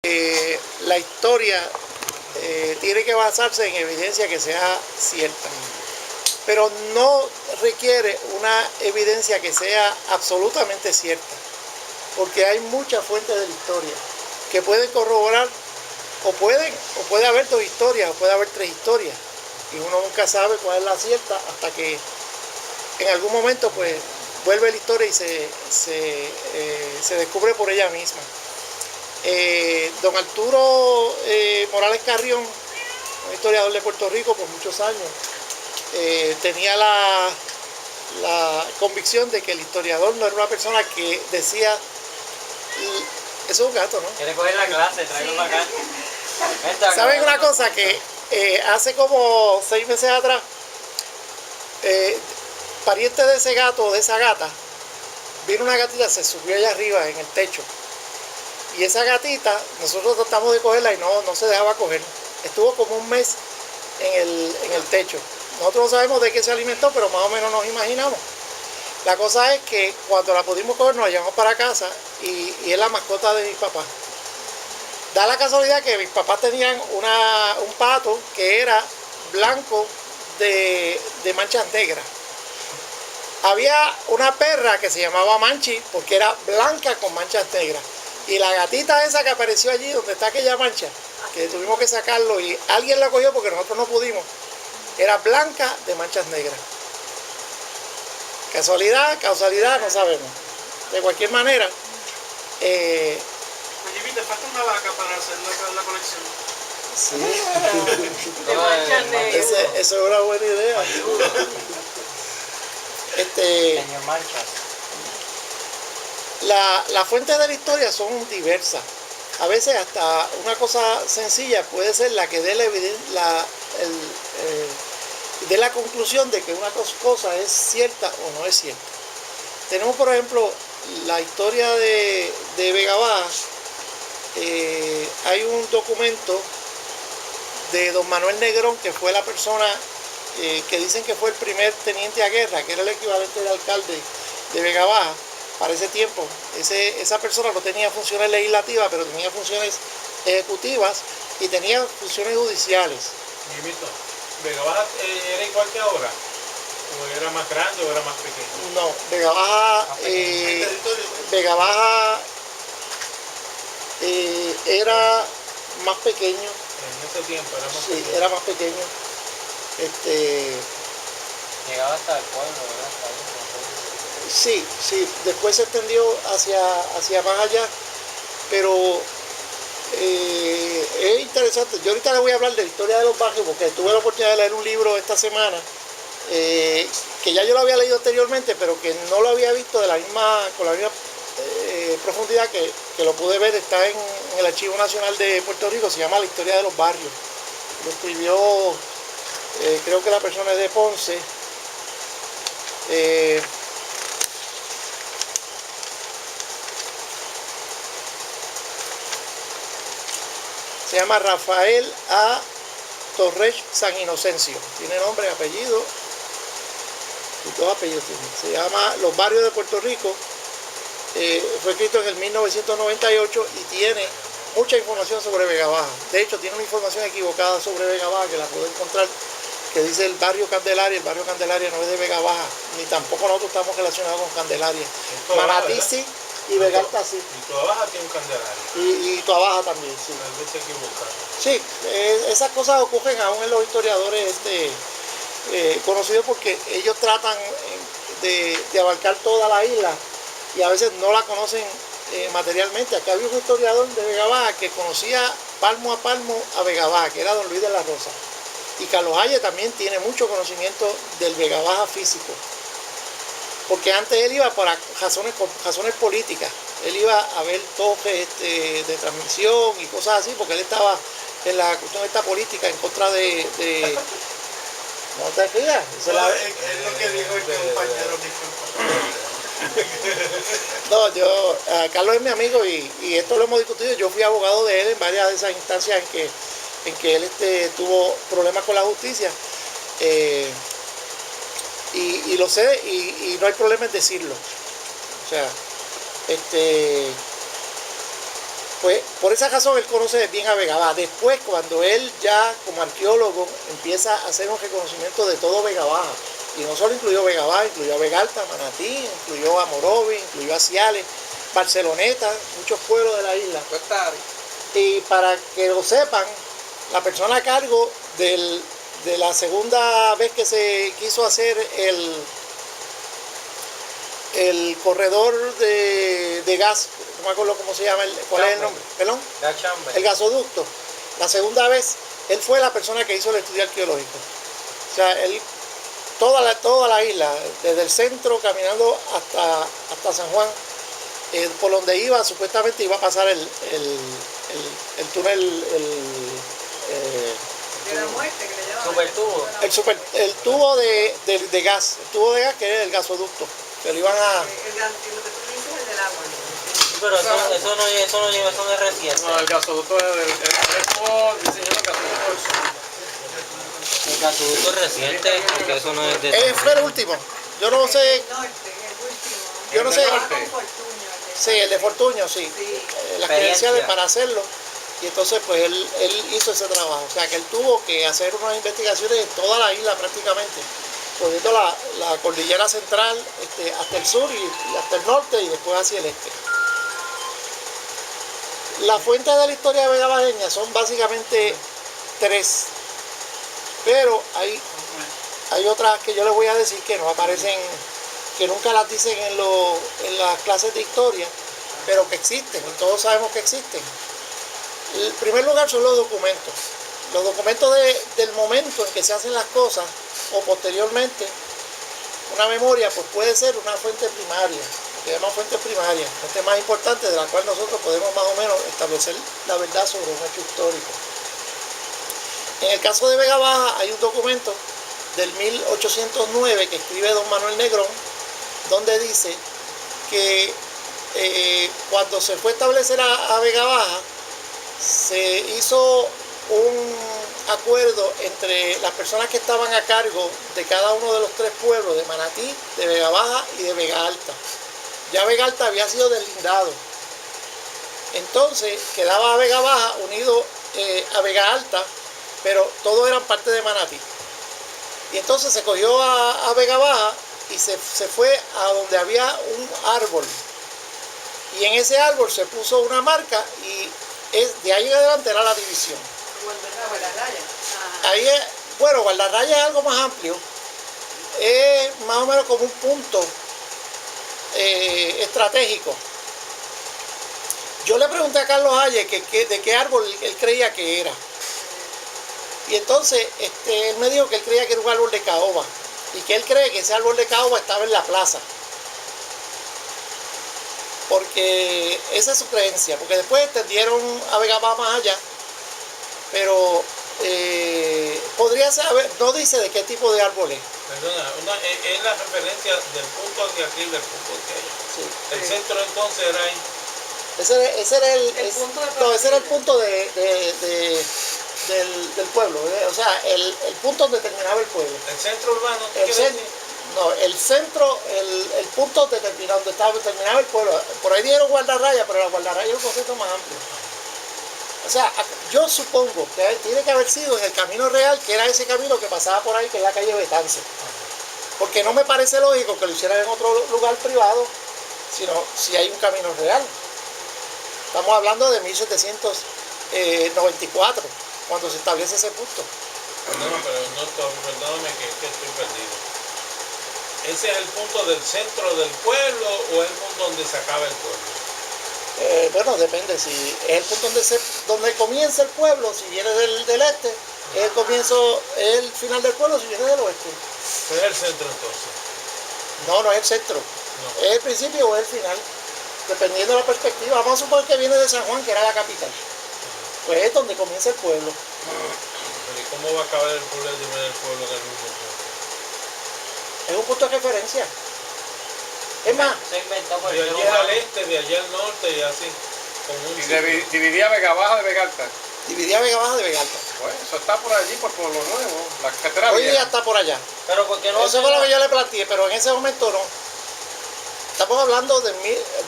La historia tiene que basarse en evidencia que sea cierta, pero no requiere una evidencia que sea absolutamente cierta, porque hay muchas fuentes de la historia que pueden corroborar, o puede haber dos historias, o puede haber tres historias, y uno nunca sabe cuál es la cierta hasta que en algún momento pues vuelve la historia y se descubre por ella misma. Don Arturo Morales Carrión, un historiador de Puerto Rico por muchos años, tenía la convicción de que el historiador no era una persona que decía, eso es un gato, ¿no? ¿Quiere coger la clase? Tráelo para acá. ¿Saben una cosa? Que hace como 6 meses atrás, pariente de ese gato o de esa gata, vino una gatita, se subió allá arriba en el techo. Y esa gatita, nosotros tratamos de cogerla y no se dejaba coger. Estuvo como un mes en el techo. Nosotros no sabemos de qué se alimentó, pero más o menos nos imaginamos. La cosa es que cuando la pudimos coger, nos la llevamos para casa y es la mascota de mis papás. Da la casualidad que mis papás tenían un pato que era blanco de manchas negras. Había una perra que se llamaba Manchi porque era blanca con manchas negras. Y la gatita esa que apareció allí donde está aquella mancha, que tuvimos que sacarlo y alguien la cogió porque nosotros no pudimos, era blanca de manchas negras. Casualidad, causalidad, no sabemos. De cualquier manera. Oye, te falta una vaca para hacer la colección. Sí. De manchas negras. Eso es una buena idea. Señor Manchas. Las fuentes de la historia son diversas. A veces hasta una cosa sencilla puede ser la que dé la conclusión de que una cosa es cierta o no es cierta. Tenemos, por ejemplo, la historia de Vega Baja. Hay un documento de don Manuel Negrón, que fue la persona que dicen que fue el primer teniente a guerra, que era el equivalente del alcalde de Vega Baja para ese tiempo. Esa persona no tenía funciones legislativas, pero tenía funciones ejecutivas y tenía funciones judiciales. ¿Vega Baja era igual que ahora? ¿O era más grande o era más pequeño? No, Vega Baja era más pequeño. En ese tiempo era más pequeño. Sí, era más pequeño. Llegaba hasta el pueblo, ¿verdad? Sí, después se extendió hacia más allá, pero es interesante. Yo ahorita le voy a hablar de la historia de los barrios, porque tuve la oportunidad de leer un libro esta semana, que ya yo lo había leído anteriormente, pero que no lo había visto con la misma profundidad que lo pude ver. Está en el Archivo Nacional de Puerto Rico, se llama La historia de los barrios. Lo escribió, creo que la persona es de Ponce. Se llama Rafael A. Torres San Inocencio. Tiene nombre y apellido. Y dos apellidos tiene. Se llama Los Barrios de Puerto Rico. Fue escrito en el 1998 y tiene mucha información sobre Vega Baja. De hecho, tiene una información equivocada sobre Vega Baja que la puedo encontrar, que dice el barrio Candelaria. El barrio Candelaria no es de Vega Baja, ni tampoco nosotros estamos relacionados con Candelaria. Manatí sí y Vega Alta sí. Y Toa Baja tiene un Candelaria. Y Toa Baja también, sí. Tal vez se equivocaron. Sí, esas cosas ocurren aún en los historiadores conocidos, porque ellos tratan de abarcar toda la isla y a veces no la conocen materialmente. Acá había un historiador de Vega Baja que conocía palmo a palmo a Vega Baja, que era don Luis de la Rosa. Y Carlos Halle también tiene mucho conocimiento del Vega Baja físico, porque antes él iba para razones políticas. Él iba a ver toques de transmisión y cosas así, porque él estaba en la cuestión esta política en contra de ¿no te fijas? Es lo que dijo el compañero. No, Carlos es mi amigo y esto lo hemos discutido. Yo fui abogado de él en varias de esas instancias en que él tuvo problemas con la justicia. Y lo sé, y no hay problema en decirlo. O sea, Pues por esa razón él conoce bien a Vega Baja. Después, cuando él ya como arqueólogo empieza a hacer un reconocimiento de todo Vega Baja, y no solo incluyó Vega Baja, incluyó a Vega Alta, Manatí, incluyó a Morovi, incluyó a Ciales, Barceloneta, muchos pueblos de la isla. Y para que lo sepan, la persona a cargo de la segunda vez que se quiso hacer el corredor de gas, no me acuerdo cómo se llama, ¿cuál es el nombre? ¿Perdón? El gasoducto. La segunda vez, él fue la persona que hizo el estudio arqueológico. O sea, él, toda la isla, desde el centro, caminando hasta San Juan, por donde iba, supuestamente iba a pasar el túnel, De la muerte que le llaman. Supertubo. el tubo de gas, el tubo de gas que es el gasoducto, que lo iban a... Lo que tú dices es el del agua. Sí, pero eso no es reciente. No, el gasoducto es el diseño del gasoducto del sur. El gasoducto es reciente, porque eso no es de... fue el último. Yo no sé, El norte, el último. Yo no sé. El de Fortuño, sí, el de Fortuño, sí. Sí. Las credenciales para hacerlo. Y entonces pues él hizo ese trabajo. O sea que él tuvo que hacer unas investigaciones en toda la isla prácticamente, poniendo la cordillera central hasta el sur y hasta el norte y después hacia el este. Las fuentes de la historia vega bajeña son básicamente tres, pero hay otras que yo les voy a decir que no aparecen, que nunca las dicen en las clases de historia, pero que existen, y todos sabemos que existen. El primer lugar son los documentos. Los documentos del momento en que se hacen las cosas o posteriormente, una memoria pues puede ser una fuente primaria, que se llama fuente primaria, fuente más importante de la cual nosotros podemos más o menos establecer la verdad sobre un hecho histórico. En el caso de Vega Baja hay un documento del 1809 que escribe don Manuel Negrón, donde dice que cuando se fue a establecer a Vega Baja, se hizo un acuerdo entre las personas que estaban a cargo de cada uno de los tres pueblos, de Manatí, de Vega Baja y de Vega Alta. Ya Vega Alta había sido deslindado. Entonces quedaba Vega Baja unido a Vega Alta, pero todos eran parte de Manatí. Y entonces se cogió a Vega Baja y se fue a donde había un árbol. Y en ese árbol se puso una marca y de ahí en adelante era la división. Ahí es, bueno, Guardarraya es algo más amplio. Es más o menos como un punto estratégico. Yo le pregunté a Carlos Hayes de qué árbol él creía que era. Y entonces él me dijo que él creía que era un árbol de caoba. Y que él cree que ese árbol de caoba estaba en la plaza. Porque esa es su creencia, porque después extendieron a Vega Baja más allá, pero podría ser, no dice de qué tipo de árbol es. Perdona, es la referencia del punto hacia aquí, del punto hacia allá. Sí. El centro entonces era ahí. Ese era el punto del pueblo, o sea, el punto donde terminaba el pueblo. El centro urbano, el centro, el punto donde terminaba el pueblo. Por ahí dieron guardarraya, pero la guardarraya es un concepto más amplio. O sea, yo supongo que tiene que haber sido en el camino real, que era ese camino que pasaba por ahí, que es la calle Betance. Porque no me parece lógico que lo hicieran en otro lugar privado, sino si hay un camino real. Estamos hablando de 1794, cuando se establece ese punto. Perdóname que estoy perdido. ¿Ese es el punto del centro del pueblo o es el punto donde se acaba el pueblo? Bueno, depende. Si es el punto donde comienza el pueblo, si viene del este, es el comienzo, es el final del pueblo, si viene del oeste. ¿Qué es el centro entonces? No, no es el centro. No. Es el principio o es el final, dependiendo de la perspectiva. Vamos a suponer que viene de San Juan, que era la capital. Pues es donde comienza el pueblo. Pero ¿y cómo va a acabar el pueblo del pueblo del mismo punto? Es un punto de referencia. Es más, Se inventó por De el allá al este, de allá al norte y así. Y dividía Vega Baja de Vega Alta. dividía Vega Baja de Vega Alta. Pues eso está por allí, por Pueblo Nuevo. La carretera Hoy día vieja. está por allá. Pero ¿por qué no? Eso fue lo que yo le planteé, pero en ese momento no. Estamos hablando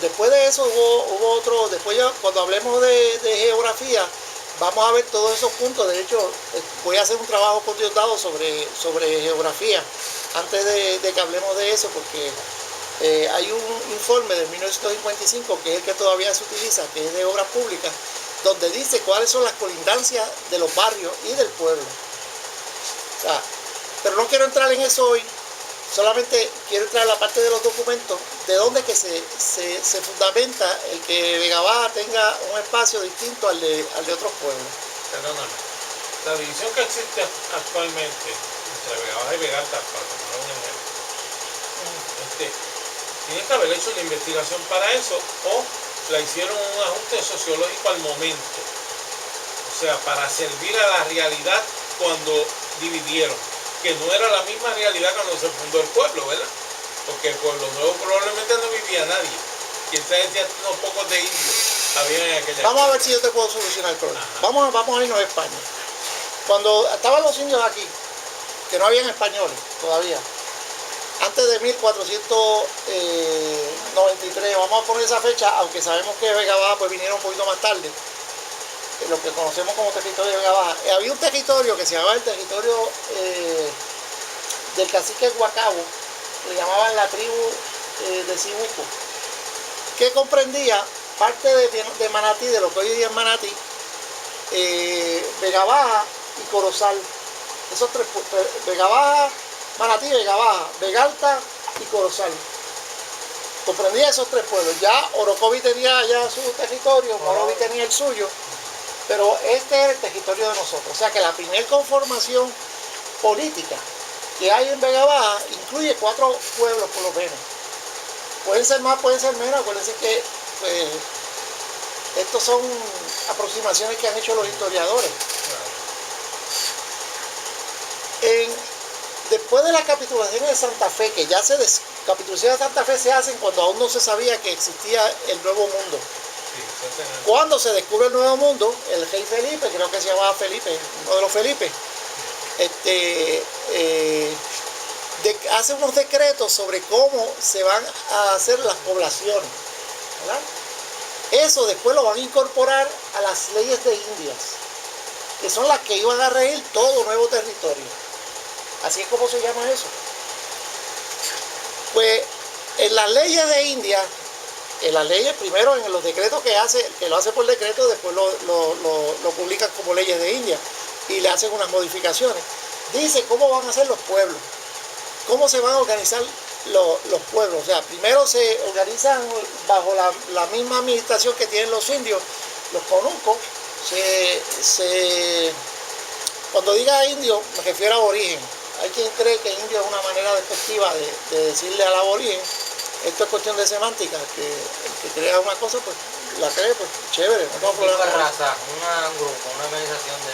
después de eso hubo otro, después ya cuando hablemos de geografía, vamos a ver todos esos puntos. De hecho, voy a hacer un trabajo con Diosdado sobre geografía, antes de que hablemos de eso, porque hay un informe de 1955, que es el que todavía se utiliza, que es de obras públicas, donde dice cuáles son las colindancias de los barrios y del pueblo. O sea, pero no quiero entrar en eso hoy, solamente quiero entrar en la parte de los documentos, de donde que se fundamenta el que Vega Baja tenga un espacio distinto al de otros pueblos. Perdóname. La división que existe actualmente entre Vega Baja y Vega Alta, para tomar un ejemplo, tiene que haber hecho una investigación para eso, o la hicieron un ajuste sociológico al momento. O sea, para servir a la realidad cuando dividieron, que no era la misma realidad cuando se fundó el pueblo, ¿verdad? Porque el pueblo nuevo probablemente no vivía nadie. Quién sabe si unos pocos de indios había en aquella. Vamos a ver si yo te puedo solucionar el problema. Vamos a irnos a España. Cuando estaban los indios aquí, que no habían españoles todavía, antes de 1493, vamos a poner esa fecha, aunque sabemos que Vega Baja pues vinieron un poquito más tarde, lo que conocemos como territorio de Vega Baja. Había un territorio que se llamaba el territorio del cacique Guacabo, le llamaban la tribu de Cibuco, que comprendía parte de Manatí, de lo que hoy día es Manatí, Vega Baja y Corozal. Esos tres, Vega Baja, Manatí, Vega Baja, Vega Alta y Corozal. Comprendía esos tres pueblos. Ya Orocovi tenía ya su territorio, Morovi tenía el suyo, pero este es el territorio de nosotros. O sea que la primera conformación política que hay en Vega Baja incluye 4 pueblos por lo menos. Pueden ser más, pueden ser menos. Acuérdense que pues, estos son aproximaciones que han hecho los historiadores. Después de la capitulación de Santa Fe, que ya capitulaciones de Santa Fe se hacen cuando aún no se sabía que existía el Nuevo Mundo. Cuando se descubre el Nuevo Mundo, el rey Felipe, creo que se llamaba Felipe, uno de los Felipe, hace unos decretos sobre cómo se van a hacer las poblaciones, ¿verdad? Eso después lo van a incorporar a las leyes de Indias, que son las que iban a regir todo nuevo territorio. Así es como se llama eso. Pues en las leyes de India, en las leyes, primero en los decretos que lo hace por decreto, después lo publican como leyes de India y le hacen unas modificaciones. Dice cómo van a ser los pueblos, cómo se van a organizar los pueblos. O sea, primero se organizan bajo la misma administración que tienen los indios, los conuncos. Cuando diga indio, me refiero a aborigen. Hay quien cree que indio es una manera despectiva de decirle al aborigen. Esto es cuestión de semántica, que el que crea una cosa, pues la cree, pues chévere, no tengo problema con eso. Raza, un grupo, una organización de...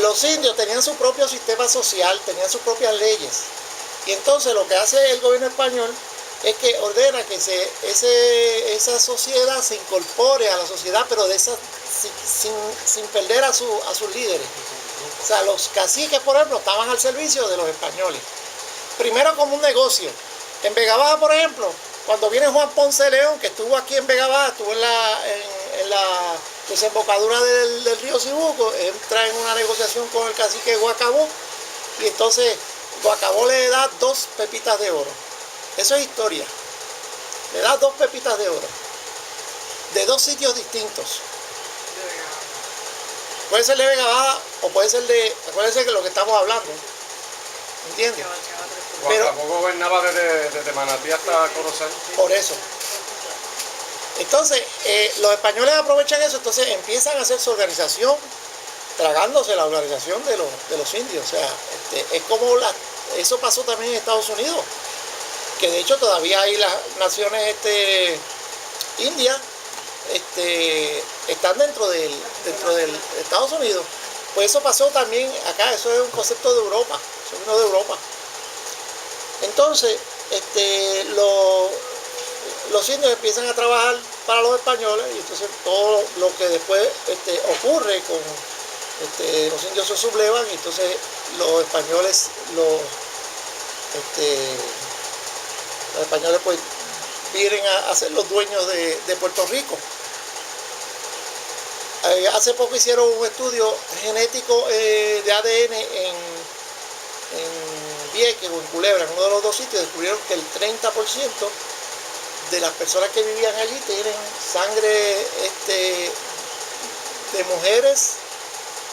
Los indios tenían su propio sistema social, tenían sus propias leyes. Y entonces lo que hace el gobierno español es que ordena que esa sociedad se incorpore a la sociedad, pero sin perder a sus líderes. O sea, los caciques, por ejemplo, estaban al servicio de los españoles. Primero como un negocio. En Vega Baja, por ejemplo, cuando viene Juan Ponce de León, que estuvo aquí en Vega Baja, estuvo en la desembocadura del río Cibuco, entra en una negociación con el cacique Guacabó, y entonces Guacabó le da 2 pepitas de oro. Eso es historia. Le da 2 pepitas de oro. De 2 sitios distintos. Puede ser de Vega Baja o puede ser acuérdense que lo que estamos hablando. ¿Entiendes? Guacabó gobernaba desde Manatí hasta Corozal. Por eso. Entonces, los españoles aprovechan eso, entonces empiezan a hacer su organización, tragándose la organización de los indios. O sea, es como eso pasó también en Estados Unidos, que de hecho todavía hay las naciones indias, están dentro del Estados Unidos. Pues eso pasó también acá, eso es un concepto de Europa, eso vino de Europa. Entonces, los indios empiezan a trabajar para los españoles, y entonces todo lo que después ocurre con los indios se sublevan, y entonces los españoles pues vienen a ser los dueños de Puerto Rico. Hace poco hicieron un estudio genético de ADN en Vieques o en Culebra, en uno de los dos sitios, descubrieron que el 30% de las personas que vivían allí tienen sangre de mujeres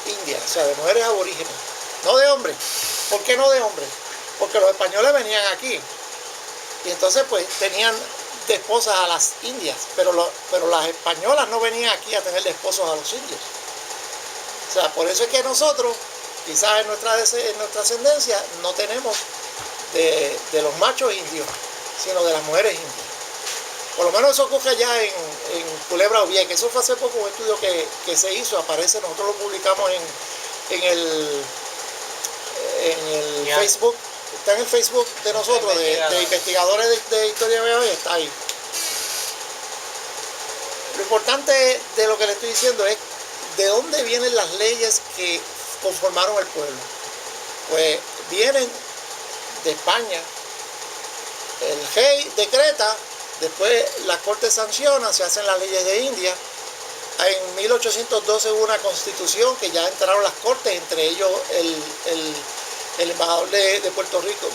indias, o sea, de mujeres aborígenes, no de hombres. ¿Por qué no de hombres? Porque los españoles venían aquí y entonces pues tenían de esposas a las indias, pero las españolas no venían aquí a tener de esposos a los indios. O sea, por eso es que nosotros, quizás en nuestra ascendencia, no tenemos de los machos indios, sino de las mujeres indias. Por lo menos eso ocurre allá en Culebra o Vieques. Eso fue hace poco un estudio que se hizo, aparece, nosotros lo publicamos en el Facebook. Está en el Facebook de nosotros, de investigadores de historia de y está ahí. Lo importante de lo que le estoy diciendo es de dónde vienen las leyes que conformaron el pueblo. Pues vienen de España. El rey decreta, después la corte sanciona, se hacen las leyes de India. En 1812 hubo una constitución que ya entraron las cortes, entre ellos el embajador de Puerto Rico,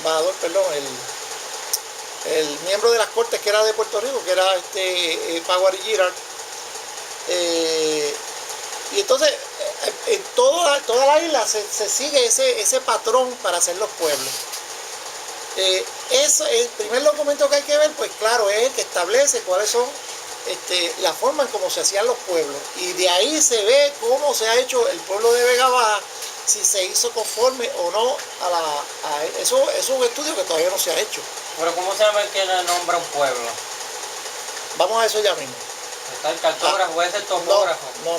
el miembro de las cortes que era de Puerto Rico, que era Power Girard. Y entonces en toda la isla se sigue ese patrón para hacer los pueblos. El primer documento que hay que ver, pues claro, es el que establece cuáles son la forma en cómo se hacían los pueblos. Y de ahí se ve cómo se ha hecho el pueblo de Vega Baja, si se hizo conforme o no eso es un estudio que todavía no se ha hecho. Pero ¿cómo se llama el que nombra un pueblo? Vamos a eso ya mismo. Está el cartógrafo, ese es el topógrafo. No.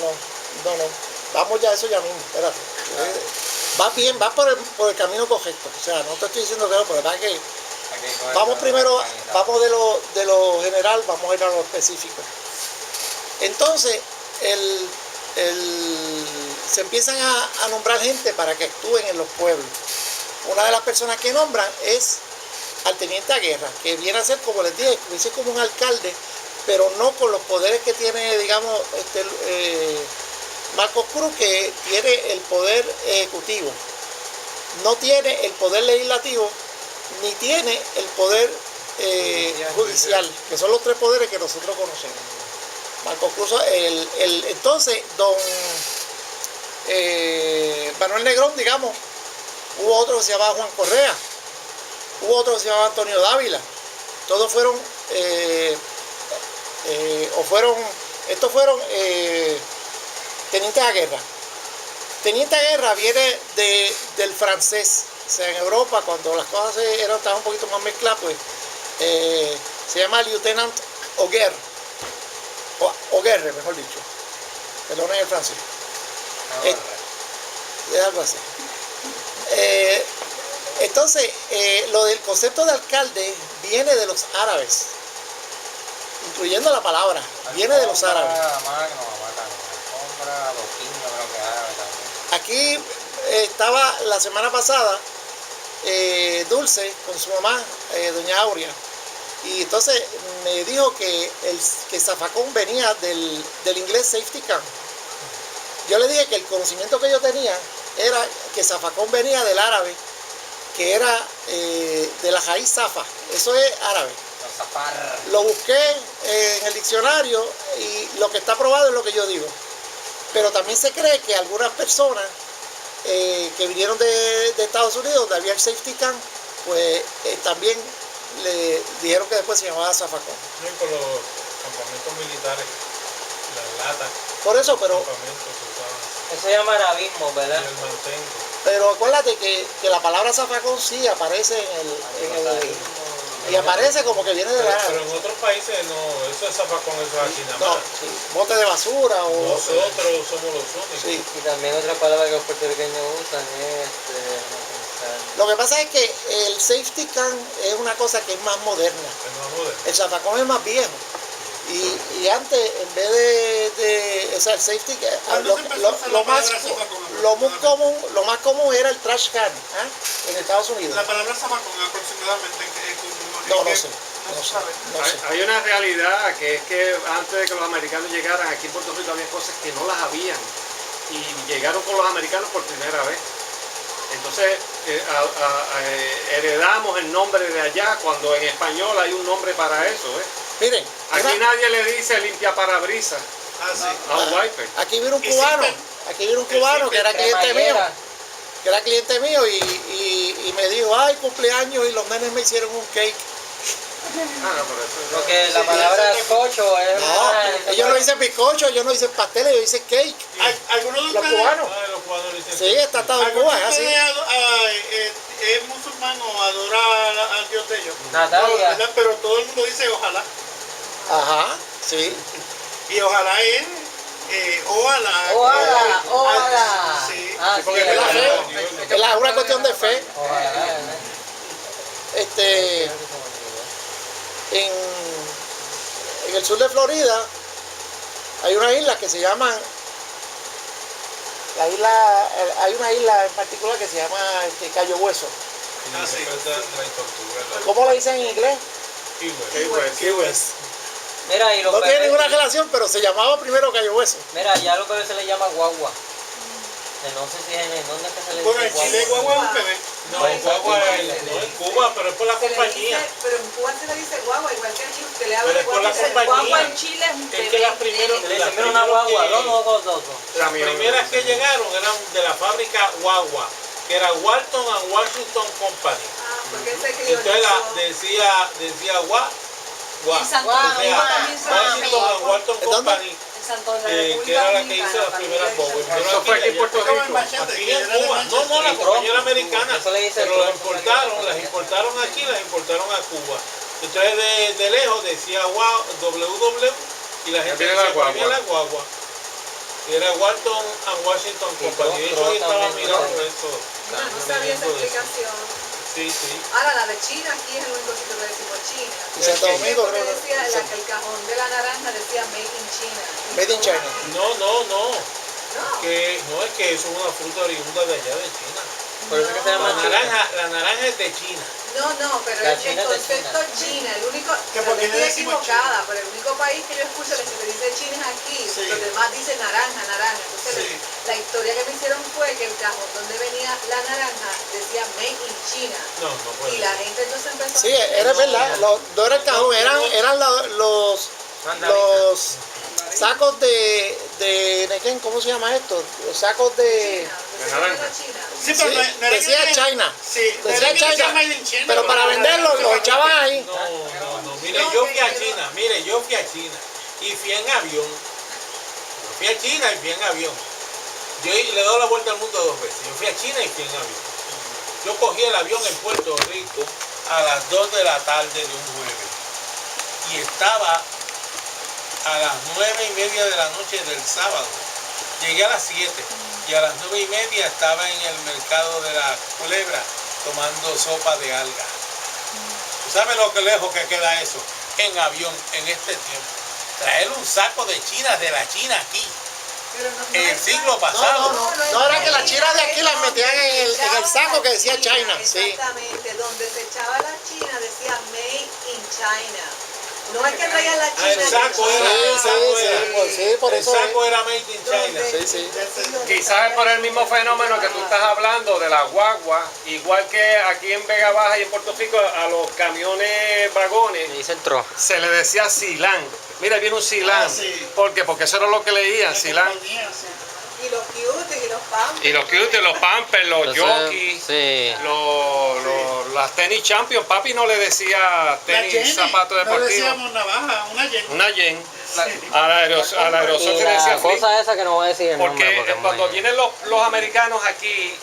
Vamos ya a eso ya mismo, espérate. Va bien, va por el camino correcto. O sea, no te estoy diciendo que no, pero verdad que vamos primero, vamos de lo general, vamos a ir a lo específico. Entonces, se empiezan a nombrar gente para que actúen en los pueblos. Una de las personas que nombran es al teniente a guerra, que viene a ser, como les dije, dice como un alcalde, pero no con los poderes que tiene, digamos, Marcos Cruz, que tiene el poder ejecutivo. No tiene el poder legislativo, ni tiene el poder judicial, que son los tres poderes que nosotros conocemos. Marcos Cruz, entonces, don Manuel Negrón, digamos, hubo otro que se llamaba Juan Correa, hubo otro que se llamaba Antonio Dávila. Todos fueron, estos fueron tenientes a guerra. Teniente a guerra viene del francés. O sea, en Europa, cuando las cosas estaban un poquito más mezcladas, pues se llama Lieutenant Auguerre, o Guerre, mejor dicho. Perdonen el francés. Es algo así. Entonces, lo del concepto de alcalde viene de los árabes, incluyendo la palabra, viene de los árabes. Aquí estaba la semana pasada Dulce con su mamá, doña Aurea, y entonces me dijo que zafacón venía del inglés safety car. Yo le dije que el conocimiento que yo tenía era que zafacón venía del árabe, que era de la raíz zafa, eso es árabe. Lo busqué en el diccionario y lo que está probado es lo que yo digo. Pero también se cree que algunas personas que vinieron de Estados Unidos, donde había el safety car, pues también le dijeron que después se llamaba zafacón. Con los campamentos militares, las latas. Por eso, pero eso se llama arabismo, ¿verdad? Y el mantengo. Pero acuérdate que la palabra zafacón sí aparece en el y aparece como que viene del árabe. Pero en otros países no, eso es zafacón, eso es aquí nada más. No, sí, bote de basura o... Nosotros somos los únicos. Sí. Y también otra palabra que los puertorriqueños usan es... Lo que pasa es que el safety car es una cosa que es más moderna. Es más moderno. El zafacón es más viejo. Y antes, en vez o sea, el safety car, lo más común era el trash can, en Estados Unidos. La palabra zafacón aproximadamente No sé. No sé, sabe. no sé. Hay una realidad que es que antes de que los americanos llegaran aquí en Puerto Rico había cosas que no las habían y llegaron con los americanos por primera vez. Entonces heredamos el nombre de allá cuando en español hay un nombre para eso. Miren, Aquí nadie le dice limpia parabrisas Ah, sí. a un wiper. aquí vino un cubano, que era cliente mío. Que era cliente mío y me dijo, ay, cumpleaños, y los nenes me hicieron un cake. Ah, no, pero eso Porque la palabra cocho es... No, ellos no dicen bizcocho, ellos no dicen pasteles, ellos dicen cake. ¿Algunos de Los ustedes, cubanos. Ah, los cubanos dicen Sí, está atado en alguno Cuba, de es así. ustedes es musulmán o adora al Dios de ellos? Natalia. No, ¿verdad? Pero todo el mundo dice ojalá. Ajá, sí. Y ojalá es ojalá. Ojalá, ojalá. Sí. Ah, sí, porque Es la ojalá. fe, es una cuestión de fe. Ojalá, En el sur de Florida hay una isla que se llama, hay una isla en particular que se llama Cayo Hueso. Ah, sí. La ¿Cómo le dicen en inglés? Key West. Mira, y los No tiene bebés- ninguna relación, pero se llamaba primero Cayo Hueso. Mira, ya lo que se le llama guagua. No sé si en dónde es que se le Bueno, dice en Chile guagua. guagua es un bebé. No, guagua no en Cuba, pero es por la Se le compañía. dice, pero en Cuba se le dice guagua, igual que aquí usted le habla Pero de es por la guagua. compañía. Guagua en Chile es un Es bebé. que las primeras, Se le dice, mira una guagua, dos. las primeras que llegaron eran de la fábrica Guagua, que era Walton and Washington Company. Ah, porque él se crió Entonces decía Gua. En Santo O Domingo sea, también se Washington and Walton ¿En dónde? Company, En Santo Domingo, que era la que hizo las primeras bombas. Eso fue aquí en Puerto Como en Rico. Machete, Aquí que en era de Cuba, Manchester. no, la compañía era americana, Eso le dice pero el las tronco, las importaron aquí, las importaron a Cuba. Entonces de lejos decía WW y la gente Viene decía, la guagua. "Viene la guagua". Y era Walton and Washington Company. De hecho, yo estaba mirando eso. No sabía esa explicación. Sí. Ahora, la de China, aquí es el único sitio que decimos China. Y Santo Domingo, Porque creo decía, que el cajón de la naranja decía Made in China. Made in China. No. No. Que no es que eso es una fruta oriunda de allá de China. Por eso que se llama China. La naranja es de China. No, pero La el China es de concepto China, el único, ¿Que tal por qué vez le estoy decimos equivocada, pero el único país que yo escucho que se le dice China es aquí, Sí. los demás dicen naranja. Entonces Sí. la historia que me hicieron fue que el cajón donde venía la naranja decía Made in China. No puede Y la ser. gente entonces empezó Sí, era verdad, no era el cajón, eran los sacos de Nequén, ¿cómo se llama esto? Los sacos de... naranja. China. Sí, pero Sí, no era decía que- China. Sí, no Decía era que decía China, Made in China, pero para venderlo los echaban ahí. No. Mire, yo fui a China. Mire, yo fui a China y fui en avión. Yo fui a China y fui en avión. Yo le doy la vuelta al mundo 2 veces. Yo fui a China y fui en avión. Yo cogí el avión en Puerto Rico a las 2 de la tarde de un jueves. Y estaba a las 9:30 de la noche del sábado. Llegué a las 7 y a las 9:30 estaba en el mercado de la Culebra tomando sopa de alga. ¿Sabe lo que lejos que queda eso? En avión, en este tiempo. Traer un saco de China, de la China aquí, Pero no en el es- siglo pasado. No era que las chinas de aquí las metían en el saco que decía China, sí. Exactamente, donde se echaba la China decía Made in China. No es que traían la China. El saco de era, China. el saco sí, era. pues sí, por El eso saco es. era made in China. Sí, sí. Quizás es por el mismo fenómeno que tú estás hablando de la guagua, igual que aquí en Vega Baja y en Puerto Rico a los camiones vagones Me dicen tro. se le decía silán. Mira, viene un silán. Ah, sí. ¿Por qué? Porque eso era lo que leían, silán. Y los cute y los pam. Y los cutes, los pampers, los jockeys, Sí. las tenis champion. Papi no le decía tenis, zapatos No deportivos. decíamos navaja, una Jenny. Una yen. Al aerosol Y se le decía la flip. cosa esa que no voy a decir el Porque nombre porque es cuando muy- vienen los americanos aquí,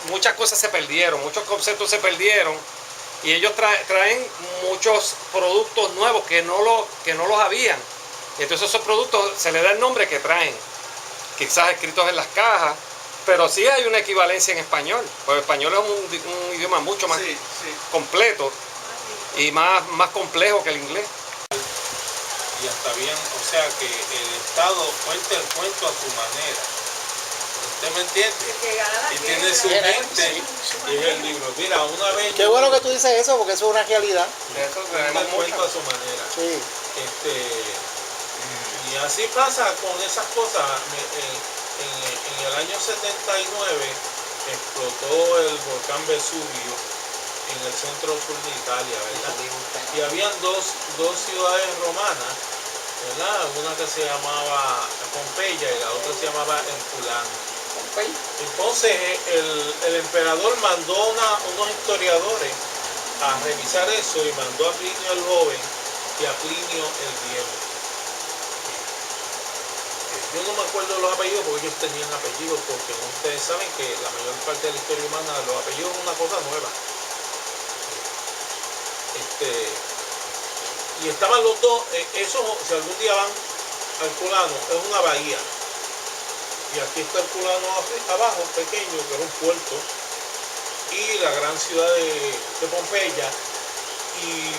muchas cosas se perdieron, muchos conceptos se perdieron y ellos traen muchos productos nuevos que no los habían. Y entonces esos productos se les da el nombre que traen, quizás escritos en las cajas, pero sí hay una equivalencia en español, porque el español es un idioma mucho más Sí. completo y más complejo que el inglés. Y hasta bien, o sea que el Estado cuenta el cuento a su manera. El ¿Usted me entiende? El que gana la Y tiene su guerra. mente y es el libro. Mira, una vez Qué bueno que tú dices eso, porque eso es una realidad. De eso yo tenemos me cuento mucho. a su manera. Sí. Y así pasa con esas cosas. En el año 79 explotó el volcán Vesubio en el centro sur de Italia, ¿verdad? Y habían dos ciudades romanas, ¿verdad? Una que se llamaba Pompeya y la otra se llamaba Herculano. Entonces el emperador mandó unos historiadores a revisar eso y mandó a Plinio el Joven y a Plinio el Viejo. Yo no me acuerdo de los apellidos porque ellos tenían apellidos, porque ustedes saben que la mayor parte de la historia humana, los apellidos es una cosa nueva. Y estaban los dos, eso, si algún día van al Herculano, es una bahía. Y aquí está Herculano abajo, pequeño, que era un puerto, y la gran ciudad de Pompeya, y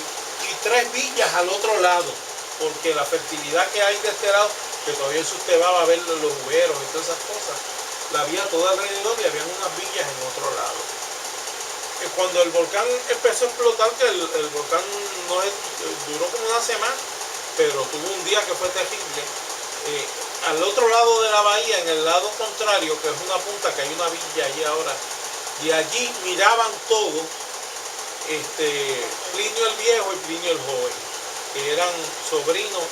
3 villas al otro lado, porque la fertilidad que hay de este lado, que todavía si usted va a ver los jugueros y todas esas cosas, la había todo alrededor y había unas villas en otro lado. Cuando el volcán empezó a explotar, que el volcán duró como una semana, pero tuvo un día que fue terrible. Al otro lado de la bahía, en el lado contrario, que es una punta, que hay una villa allí ahora, y allí miraban todo Plinio el Viejo y Plinio el Joven, que eran sobrinos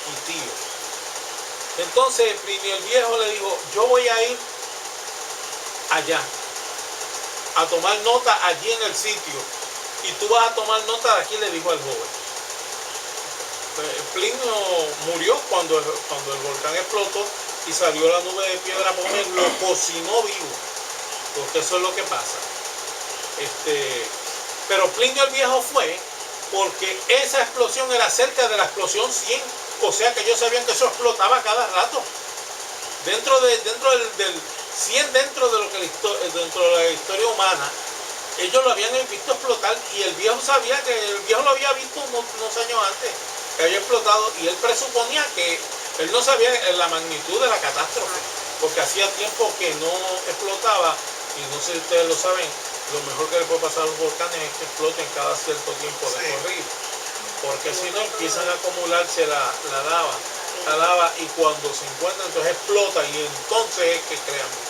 y tíos. Entonces Plinio el Viejo le dijo, yo voy a ir allá a tomar nota allí en el sitio, y tú vas a tomar nota de aquí, le dijo al joven. Plinio murió cuando el volcán explotó y salió la nube de piedra Pómez, lo cocinó vivo, porque eso es lo que pasa. Pero Plinio el Viejo fue porque esa explosión era cerca de la explosión 100, o sea que ellos sabían que eso explotaba cada rato. Dentro del 100, dentro de la historia humana, ellos lo habían visto explotar, y el viejo sabía que el viejo lo había visto unos años antes, que había explotado, y él presuponía que él no sabía la magnitud de la catástrofe, porque hacía tiempo que no explotaba, y no sé si ustedes lo saben, lo mejor que le puede pasar a los volcanes es que exploten cada cierto tiempo de corrido, porque si no empiezan a acumularse la lava, y cuando se encuentra entonces explota, y entonces es que crea mucho.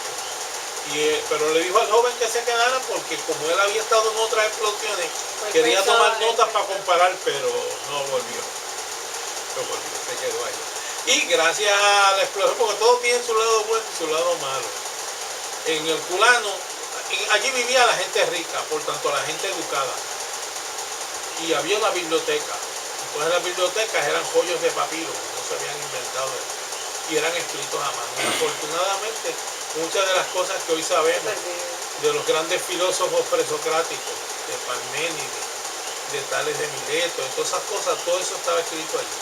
Pero le dijo al joven que se quedara, porque como él había estado en otras explosiones, Pues quería tomar pensaba notas para comparar, pero no volvió. Se quedó ahí. Y gracias a la explosión, porque todo tiene su lado bueno y su lado malo. En el Herculano, allí vivía la gente rica, por tanto la gente educada. Y había una biblioteca. Entonces las bibliotecas eran joyos de papiro, no se habían inventado, y eran escritos a mano. Y afortunadamente, muchas de las cosas que hoy sabemos de los grandes filósofos presocráticos, de Parménides, de Tales de Mileto, de todas esas cosas, todo eso estaba escrito allí.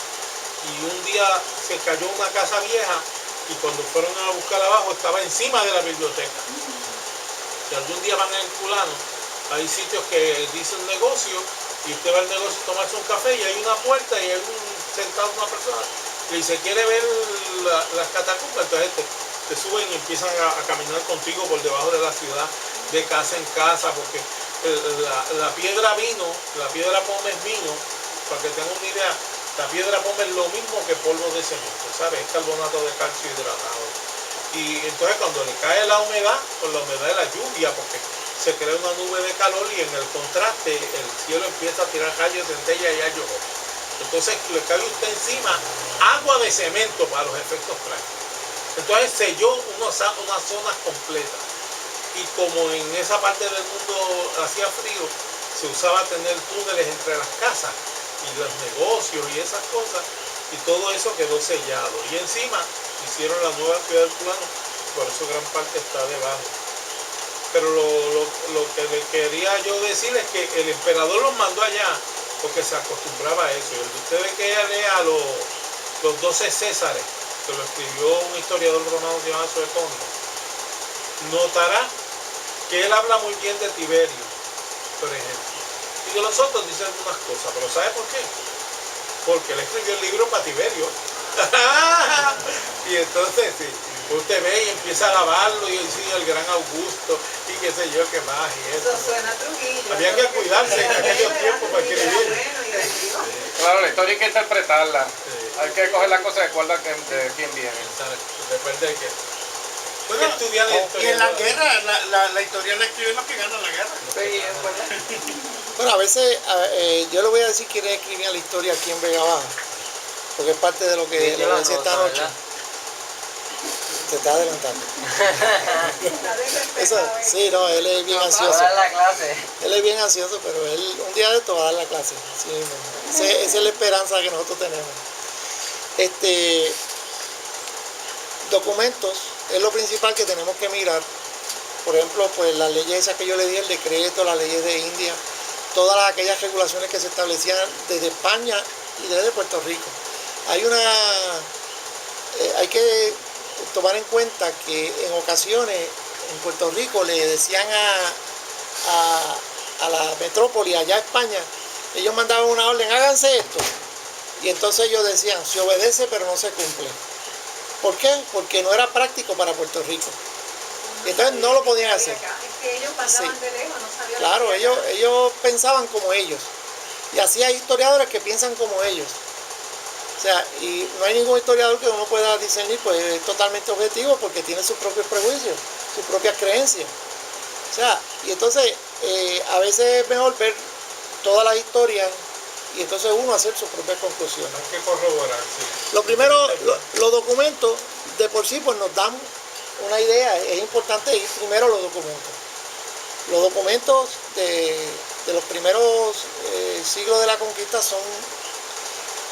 Y un día se cayó una casa vieja, y cuando fueron a buscar abajo estaba encima de la biblioteca. Si algún día van a Herculano, hay sitios que dicen negocio, y usted va al negocio a tomarse un café, y hay una puerta y hay sentado una persona que dice, ¿quiere ver las catacumbas? Entonces te suben y empiezan a caminar contigo por debajo de la ciudad, de casa en casa, porque la piedra Pómez vino, para que tengan una idea, la piedra Pómez es lo mismo que polvo de cemento, ¿sabes? Es carbonato de calcio hidratado. Y entonces cuando le cae la humedad, con la humedad de la lluvia, porque se crea una nube de calor, y en el contraste el cielo empieza a tirar rayos de centella y ayuno. Entonces le cae usted encima agua de cemento para los efectos prácticos. Entonces selló unas zonas completas. Y como en esa parte del mundo hacía frío, se usaba tener túneles entre las casas y los negocios y esas cosas, y todo eso quedó sellado. Y encima hicieron la nueva ciudad del Herculano, por eso gran parte está debajo. Pero lo que le quería yo decir es que el emperador los mandó allá porque se acostumbraba a eso. Y usted ve que ella lea los 12 Césares, que lo escribió un historiador romano que se llama Suetonio, notará que él habla muy bien de Tiberio, por ejemplo. Y de los otros dice algunas cosas, pero ¿sabe por qué? Porque él escribió el libro para Tiberio. Y entonces, sí. Usted ve y empieza a alabarlo y dice el gran Augusto y qué sé yo qué más y Eso eso. suena a Trujillo. Había que cuidarse en aquellos tiempos para escribir. Bueno, y arriba. Claro, la historia hay que interpretarla. Sí. Hay que coger las cosas de acuerdo a de quién viene. Depende de qué. Bueno, Estudiar la y historia. en la guerra, la historia la escriben los que ganan la guerra. Sí, es verdad. Bueno, a veces yo le voy a decir quién escribía la historia aquí en Vega Baja, porque es parte de lo que Sí, le yo voy a la decir esta nota, noche. ¿verdad? Te está adelantando. Está Eso, desesperado. sí, no, él es bien Va a ansioso. dar la clase. Él es bien ansioso, pero él un día de esto va a dar la clase. Sí, esa es la esperanza que nosotros tenemos. Documentos es lo principal que tenemos que mirar. Por ejemplo, pues las leyes esas que yo le di, el decreto, las leyes de India, todas aquellas regulaciones que se establecían desde España y desde Puerto Rico. Hay que tomar en cuenta que en ocasiones en Puerto Rico le decían a la metrópoli, allá a España, ellos mandaban una orden, háganse esto. Y entonces ellos decían, se obedece pero no se cumple. ¿Por qué? Porque no era práctico para Puerto Rico. Y entonces no lo podían hacer. Es que ellos mandaban Sí. de lejos, no sabían. Claro, lo que era. ellos pensaban como ellos. Y así hay historiadores que piensan como ellos. O sea, y no hay ningún historiador que uno pueda discernir, pues es totalmente objetivo porque tiene sus propios prejuicios, sus propias creencias. O sea, y entonces a veces es mejor ver todas las historias y entonces uno hacer sus propias conclusiones. Hay que corroborar, sí. Lo primero, los documentos de por sí pues nos dan una idea. Es importante ir primero a los documentos. Los documentos de los primeros siglos de la conquista son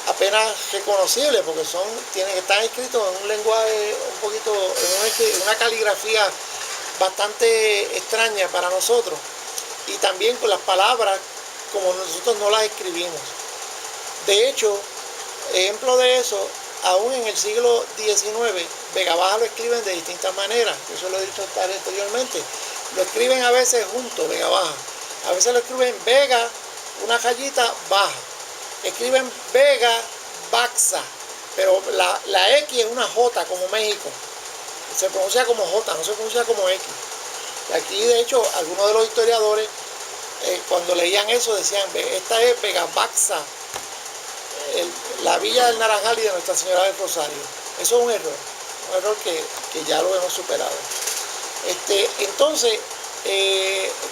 apenas reconocibles porque están escritos en un lenguaje un poquito, en una caligrafía bastante extraña para nosotros y también con las palabras como nosotros no las escribimos. De hecho, ejemplo de eso, aún en el siglo XIX, Vega Baja lo escriben de distintas maneras, eso lo he dicho anteriormente. Lo escriben a veces junto, Vega Baja. A veces lo escriben Vega, una rayita baja. Escriben Vega Baxa, pero la X es una J como México. Se pronuncia como J, no se pronuncia como X. Y aquí, de hecho, algunos de los historiadores, cuando leían eso, decían, esta es Vega Baxa, la villa del Naranjal y de Nuestra Señora del Rosario. Eso es un error que ya lo hemos superado. Entonces,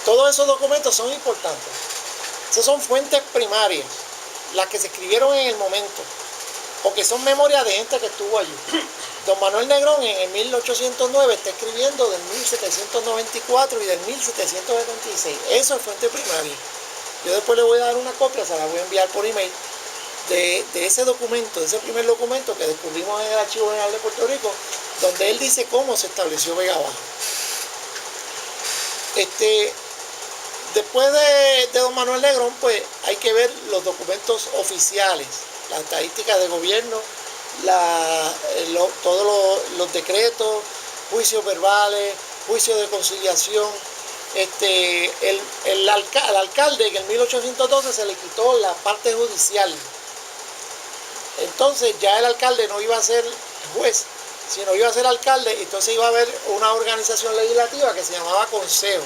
todos esos documentos son importantes. Esas son fuentes primarias, las que se escribieron en el momento, o que son memorias de gente que estuvo allí. Don Manuel Negrón en el 1809 está escribiendo del 1794 y del 1776. Eso es fuente primaria. Yo después le voy a dar una copia, se la voy a enviar por email, de ese documento, de ese primer documento que descubrimos en el Archivo General de Puerto Rico, donde él dice cómo se estableció Vega Baja. Después de don Manuel Negrón, pues hay que ver los documentos oficiales, las estadísticas de gobierno, todos los decretos, juicios verbales, juicios de conciliación. Al alcalde en el 1812 se le quitó la parte judicial. Entonces ya el alcalde no iba a ser juez, sino iba a ser alcalde, entonces iba a haber una organización legislativa que se llamaba Consejo.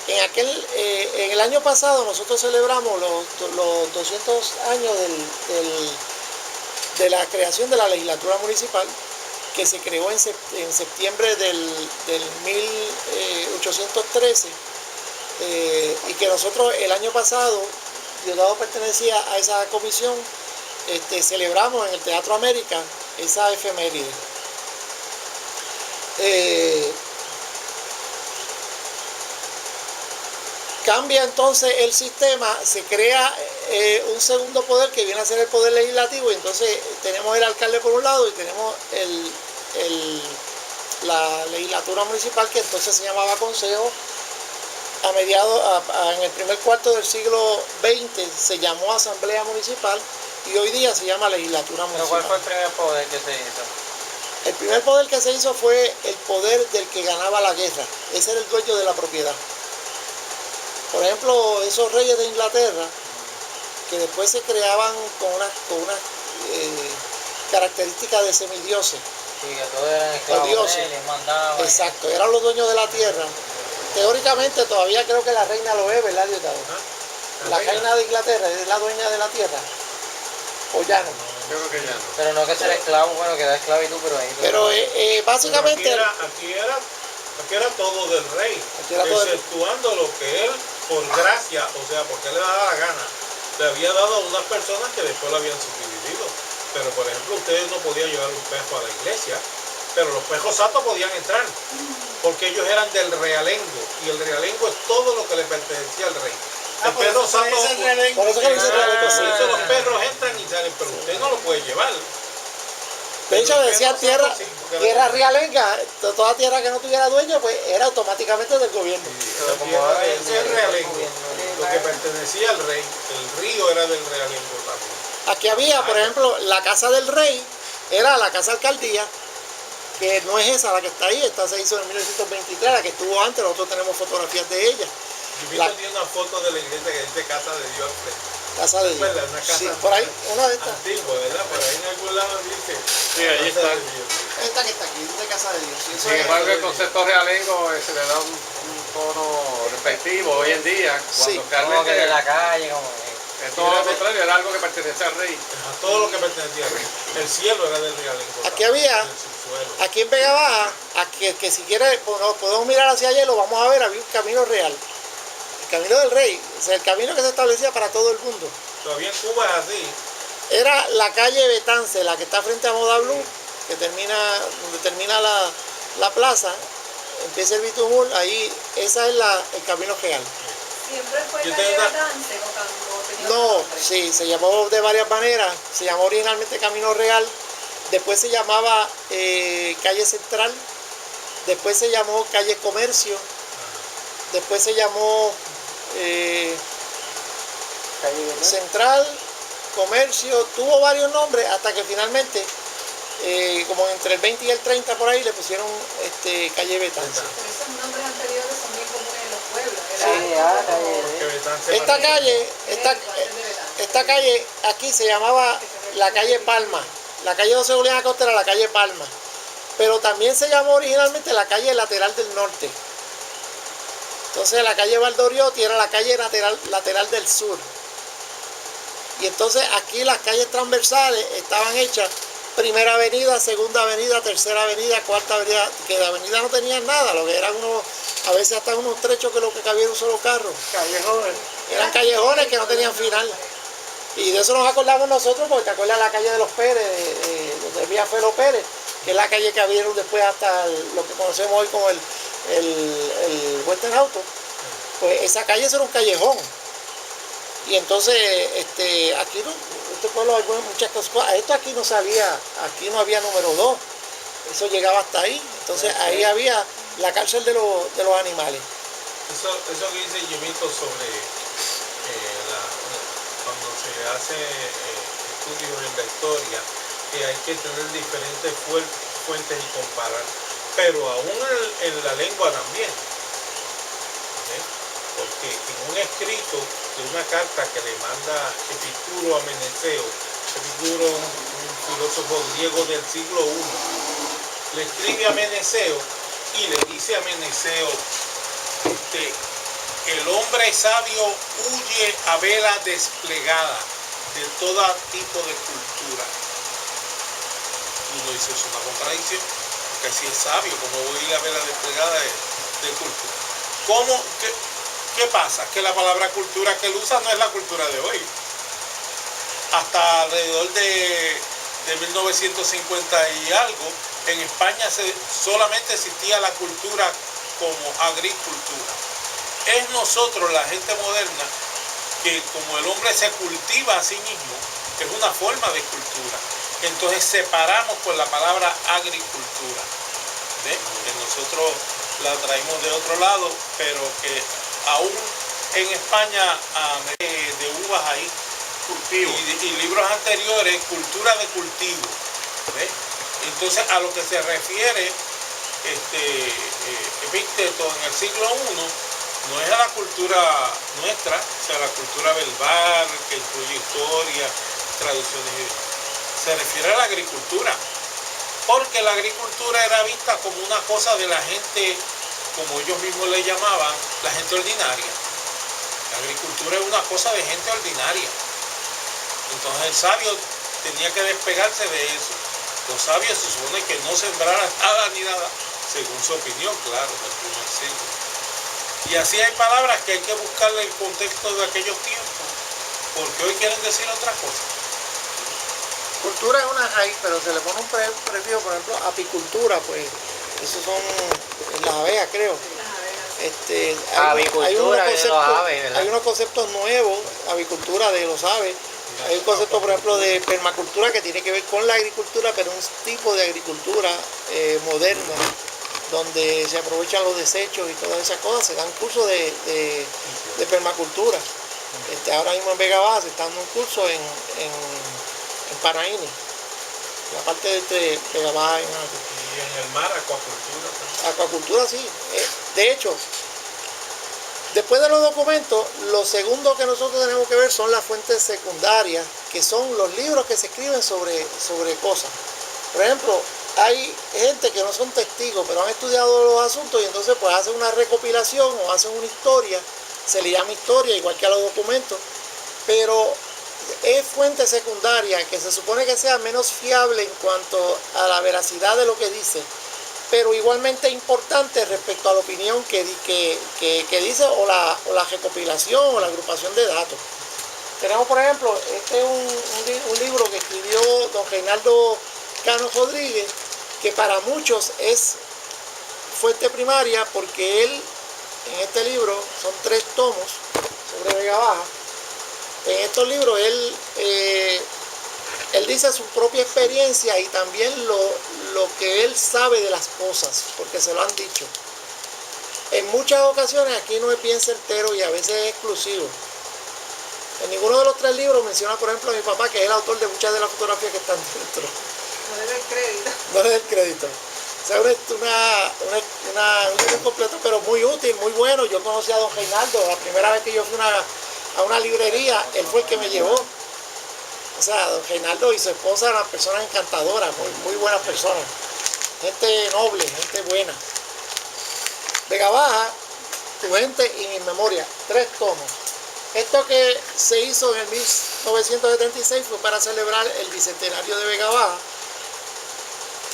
En el año pasado nosotros celebramos los 200 años de la creación de la legislatura municipal, que se creó en septiembre del 1813, y que nosotros el año pasado, Diosdado pertenecía a esa comisión, celebramos en el Teatro América esa efeméride. Cambia entonces el sistema, se crea un segundo poder que viene a ser el poder legislativo, y entonces tenemos el alcalde por un lado y tenemos la legislatura municipal, que entonces se llamaba Consejo. En el primer cuarto del siglo XX se llamó Asamblea Municipal y hoy día se llama Legislatura ¿Pero ¿Cuál Municipal. fue el primer poder que se hizo? El primer poder que se hizo fue el poder del que ganaba la guerra. Ese era el dueño de la propiedad. Por ejemplo, esos reyes de Inglaterra, que después se creaban con unas características de semidioses, Sí, que todos eran esclavos dioses. de él, les mandaban. Exacto, eran los dueños de la tierra. Teóricamente todavía creo que la reina lo es, ¿verdad, Diosdado? La reina de Inglaterra es la dueña de la tierra. O ya no. Yo creo que ya no. Pero no que ser esclavo, bueno, que da esclavitud, pero ahí. Pero básicamente... Aquí era todo del rey, Aquí era todo del- exceptuando lo que él, por gracia, o sea, porque él le daba la gana, le había dado a unas personas que después lo habían subdividido. Pero, por ejemplo, ustedes no podían llevar un pejo a la iglesia, pero los pejos santos podían entrar, porque ellos eran del realengo, y el realengo es todo lo que le pertenecía al rey. El por perro eso se santo... dice el realengo. Por eso que le dice realengo, sí. Por eso los perros entran y salen, pero usted no lo puede llevar. De hecho, decían tierra, Sí, porque tierra realenga, toda tierra que no tuviera dueño, pues era automáticamente del gobierno. La tierra es el realengo, lo que pertenecía al rey. El río era del realengo también. Aquí había, por ejemplo, la casa del rey, era la casa alcaldía, que no es esa la que está ahí, esta se hizo en 1923, la que estuvo antes, nosotros tenemos fotografías de ella. Yo vi La- también una foto de la iglesia que dice Casa de Dios. Casa de Dios. ¿Verdad? Una casa Sí, por ahí, una de estas. antigua, ¿verdad? Por ahí en algún lado dice. Sí, ahí Casa está. de Dios. Esta que está aquí, dice Casa de Dios. Sí, eso Sin es- embargo, el concepto realengo se le da un tono respectivo hoy en día, Sí. cuando Como que realmente de la calle, como que. es todo lo contrario, era algo que pertenecía al rey. A todo lo que pertenecía al rey. El cielo era del realengo. Aquí también, había- del subsuelo. Aquí en Vega Baja, aquí, que si quiere, podemos mirar hacia allá y lo vamos a ver, había un camino real. El camino del rey, o sea, el camino que se establecía para todo el mundo. Todavía en Cuba es así. Era la calle Betance, la que está frente a Moda Blue, que termina, donde termina la plaza, empieza el Bitumul, ahí, esa es el camino real. Siempre fue Yo calle tengo una- Betance o tenía No, otro nombre. sí, se llamó de varias maneras, se llamó originalmente Camino Real, después se llamaba Calle Central, después se llamó Calle Comercio, después se llamó Central, Comercio, tuvo varios nombres hasta que finalmente, como entre el 20 y el 30 por ahí, le pusieron Calle Betance. Pero esos nombres anteriores son bien comunes en los pueblos. Sí. Era Porque Betance Esta Martín- calle, esta calle aquí se llamaba la calle Palma, la calle José Julián Acosta era la calle Palma, pero también se llamó originalmente la calle lateral del norte. Entonces la calle Valdoriotti era la calle lateral del sur. Y entonces aquí las calles transversales estaban hechas primera avenida, segunda avenida, tercera avenida, cuarta avenida, que de avenida no tenían nada, lo que eran unos, a veces hasta unos trechos que lo que cabía era un solo carro. Callejones. Eran callejones que no tenían final. Y de eso nos acordamos nosotros, porque te acuerdas la calle de los Pérez, donde vivía Felo Pérez, que es la calle que abrieron después hasta lo que conocemos hoy como el Western Auto. Pues esa calle era un callejón. Y entonces, aquí no, este pueblo hay muchas cosas. Esto aquí no sabía, aquí no había número 2. Eso llegaba hasta ahí. Entonces ahí había la cárcel de los animales. Eso que dice Jimito sobre cuando se hace estudios en la historia, que hay que tener diferentes fuentes y comparar, pero aún en la lengua también. ¿Okay? Porque en un escrito de una carta que le manda Epicuro a Meneceo, Epicuro, un filósofo griego del siglo I, le escribe a Meneceo y le dice a Meneceo, el hombre sabio huye a vela desplegada de todo tipo de cultura. Uno dice, es una contradicción, porque si es sabio, ¿cómo voy a ir a vela desplegada de cultura? ¿Qué pasa? Que la palabra cultura que él usa no es la cultura de hoy. Hasta alrededor de 1950 y algo, en España solamente existía la cultura como agricultura. Es nosotros, la gente moderna, que como el hombre se cultiva a sí mismo, es una forma de cultura. Entonces separamos con la palabra agricultura. ¿Ves? Que nosotros la traemos de otro lado, pero que aún en España de uvas ahí, cultivo. Y libros anteriores, cultura de cultivo. ¿Ves? Entonces a lo que se refiere Epicteto en el siglo I, no es a la cultura nuestra, o sea, la cultura verbal, que incluye historia, traducciones. Se refiere a la agricultura. porque la agricultura era vista como una cosa de la gente, como ellos mismos le llamaban, la gente ordinaria. La agricultura es una cosa de gente ordinaria. Entonces el sabio tenía que despegarse de eso. Los sabios se supone que no sembraran nada ni nada, según su opinión, claro, del primer siglo. Y así hay palabras que hay que buscarle el contexto de aquellos tiempos, porque hoy quieren decir otra cosa. Cultura es una raíz, pero se le pone un prefijo, por ejemplo, apicultura, pues, esos son las abejas, creo. Avicultura de los aves, ¿verdad? Hay unos conceptos nuevos, avicultura de los aves. Hay un concepto, por ejemplo, de permacultura que tiene que ver con la agricultura, pero un tipo de agricultura moderna, donde se aprovechan los desechos y todas esas cosas. Se dan cursos de permacultura. Ahora mismo en Vega Baja se está dando un curso en Paraíni, la parte de Vega Baja. Y en el mar, acuacultura también. Acuacultura, sí. De hecho, después de los documentos, lo segundo que nosotros tenemos que ver son las fuentes secundarias, que son los libros que se escriben sobre cosas. Por ejemplo, hay gente que no son testigos, pero han estudiado los asuntos y entonces pues hacen una recopilación o hacen una historia, se le llama historia, igual que a los documentos, pero es fuente secundaria que se supone que sea menos fiable en cuanto a la veracidad de lo que dice, pero igualmente importante respecto a la opinión que dice o la recopilación o la agrupación de datos. Tenemos, por ejemplo, este es un libro que escribió don Reinaldo Cano Rodríguez, que para muchos es fuente primaria porque él, en este libro, son 3 tomos sobre Vega Baja. En estos libros él dice su propia experiencia y también lo que él sabe de las cosas, porque se lo han dicho. En muchas ocasiones aquí no es bien certero y a veces es exclusivo. En ninguno de los 3 libros menciona, por ejemplo, a mi papá, que es el autor de muchas de las fotografías que están dentro. No le doy crédito. No le doy crédito. O sea, un libro completo, pero muy útil, muy bueno. Yo conocí a don Reinaldo, la primera vez que yo fui a una librería, él fue el que me llevó. O sea, don Reinaldo y su esposa eran personas encantadoras, muy buenas personas. Gente noble, gente buena. Vega Baja, tu gente y mi memoria, 3 tomos. Esto que se hizo en el 1976 fue para celebrar el bicentenario de Vega Baja.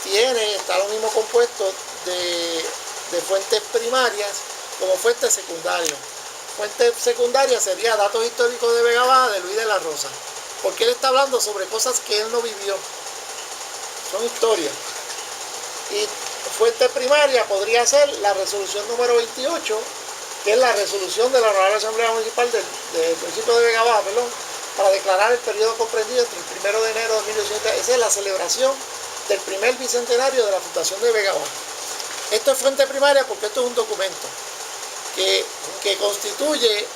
Está lo mismo compuesto de fuentes primarias como fuentes secundarias. Fuente secundaria sería datos históricos de Vega Baja de Luis de la Rosa, porque él está hablando sobre cosas que él no vivió, son historias. Y fuente primaria podría ser la resolución número 28, que es la resolución de la Honorable Asamblea Municipal del municipio de Vega Baja, para declarar el periodo comprendido entre el 1 de enero de 1800. Esa es la celebración del primer bicentenario de la fundación de Vega Baja. Esto es fuente primaria porque esto es un documento que constituye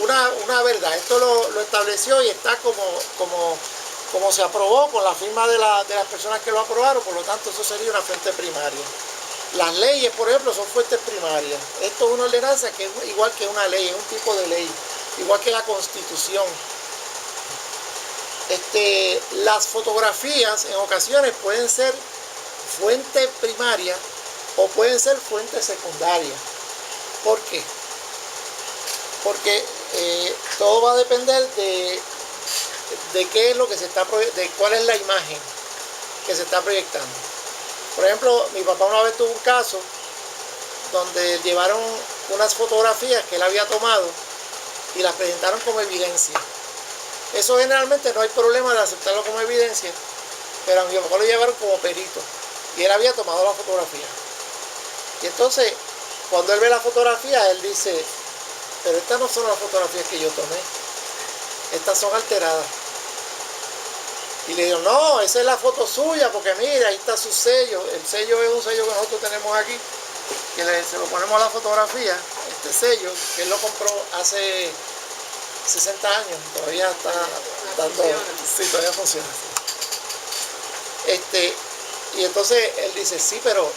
una verdad. Esto lo estableció y está como se aprobó con la firma de las personas que lo aprobaron, por lo tanto eso sería una fuente primaria. Las leyes, por ejemplo, son fuentes primarias. Esto es una ordenanza que es igual que una ley, es un tipo de ley, igual que la Constitución. Las fotografías en ocasiones pueden ser fuente primaria o pueden ser fuente secundaria. ¿Por qué? Porque todo va a depender de qué es lo que se está de cuál es la imagen que se está proyectando. Por ejemplo, mi papá una vez tuvo un caso donde llevaron unas fotografías que él había tomado y las presentaron como evidencia. Eso generalmente no hay problema de aceptarlo como evidencia, pero a mi papá lo llevaron como perito y él había tomado la fotografía. Y entonces, cuando él ve la fotografía, él dice, pero estas no son las fotografías que yo tomé, estas son alteradas. Y le digo, no, esa es la foto suya, porque mira, ahí está su sello. El sello es un sello que nosotros tenemos aquí, que se lo ponemos a la fotografía, este sello, que él lo compró hace 60 años, todavía está dando, sí, todavía funciona. Y entonces él dice, sí, pero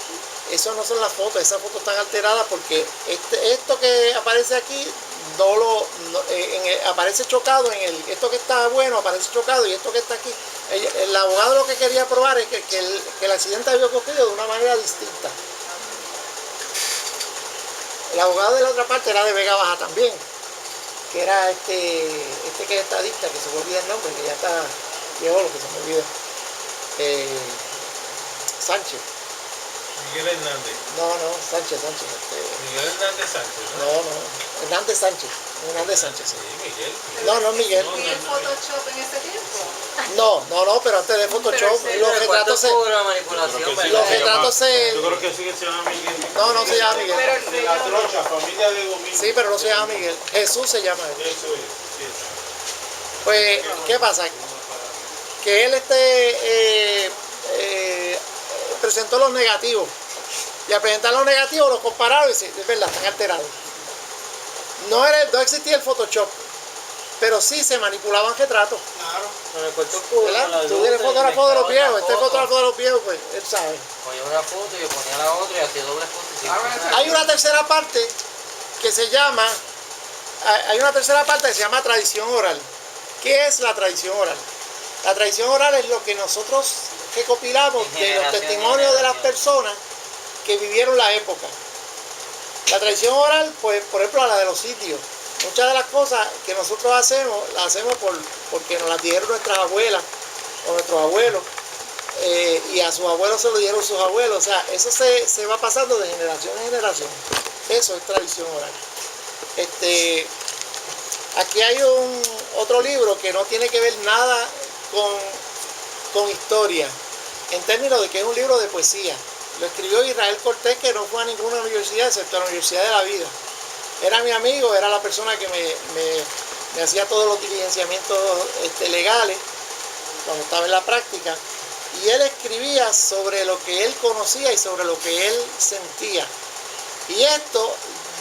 eso no son las fotos, esas fotos están alteradas porque esto que aparece aquí aparece chocado esto que está bueno aparece chocado y esto que está aquí El abogado lo que quería probar es que el accidente había ocurrido de una manera distinta. El abogado de la otra parte era de Vega Baja también, que era este que es estadista, que se me olvida el nombre, que ya está viejo, lo que se me olvida. Sánchez. Miguel Hernández. No, Sánchez. Miguel Hernández Sánchez, ¿no? No, Hernández Sánchez. Sí. Miguel. No es Miguel. ¿Y el Photoshop en ese tiempo? No, pero antes de Photoshop, los retratos se... la manipulación, Yo creo que sí, ¿verdad? Los retratos se... Yo creo que sí que se llama Miguel. No se llama Miguel. Pero el De la señor... Trocha, familia de Domingo. Sí, pero no se llama Miguel. Jesús se llama él. Eso es. Sí. Pues, ¿qué pasa? Que él presentó los negativos. Y al presentar los negativos los compararon y dice, es verdad, están alterados. No existía el Photoshop, pero sí se manipulaban retratos. Claro. Con el cuarto oscuro, con la ¿Verdad? luz, Tú eres fotógrafo de los mezclaba viejos, la este foto. fotógrafo de los viejos, pues él sabe. Ponía una foto y yo ponía la otra y hacía doble exposición. Hay una tercera parte que se llama, tradición oral. ¿Qué es la tradición oral? La tradición oral es lo que nosotros recopilamos de los Generación testimonios en de las generación. personas que vivieron la época. La tradición oral, pues, por ejemplo, la de los sitios. Muchas de las cosas que nosotros hacemos, las hacemos porque nos las dieron nuestras abuelas o nuestros abuelos, y a sus abuelos se lo dieron sus abuelos. O sea, eso se va pasando de generación en generación. Eso es tradición oral. Aquí hay otro libro que no tiene que ver nada con historia, en términos de que es un libro de poesía. Lo escribió Israel Cortés, que no fue a ninguna universidad, excepto a la Universidad de la Vida. Era mi amigo, era la persona que me hacía todos los diligenciamientos legales cuando estaba en la práctica. Y él escribía sobre lo que él conocía y sobre lo que él sentía. Y esto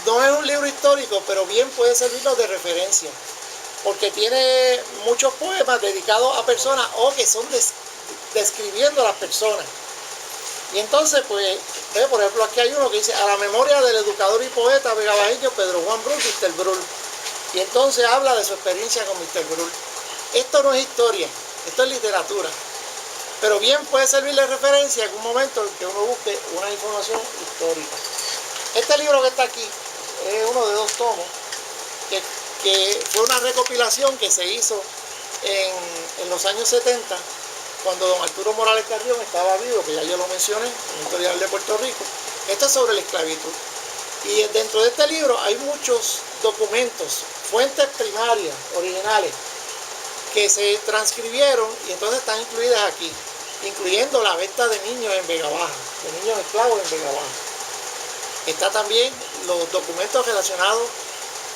no es un libro histórico, pero bien puede servirnos de referencia, porque tiene muchos poemas dedicados a personas o que son describiendo a las personas. Y entonces, pues, por ejemplo, aquí hay uno que dice, a la memoria del educador y poeta vegabajeño Pedro Juan Brull, Mr. Brull. Y entonces habla de su experiencia con Mr. Brull. Esto no es historia, esto es literatura. Pero bien puede servir de referencia en un momento en que uno busque una información histórica. Este libro que está aquí es uno de 2 tomos, que fue una recopilación que se hizo en los años 70, cuando don Arturo Morales Carrión estaba vivo, que ya yo lo mencioné, un historiador de Puerto Rico. Esto es sobre la esclavitud. Y dentro de este libro hay muchos documentos, fuentes primarias, originales, que se transcribieron y entonces están incluidas aquí, incluyendo la venta de niños en Vega Baja, de niños esclavos en Vega Baja. Está también los documentos relacionados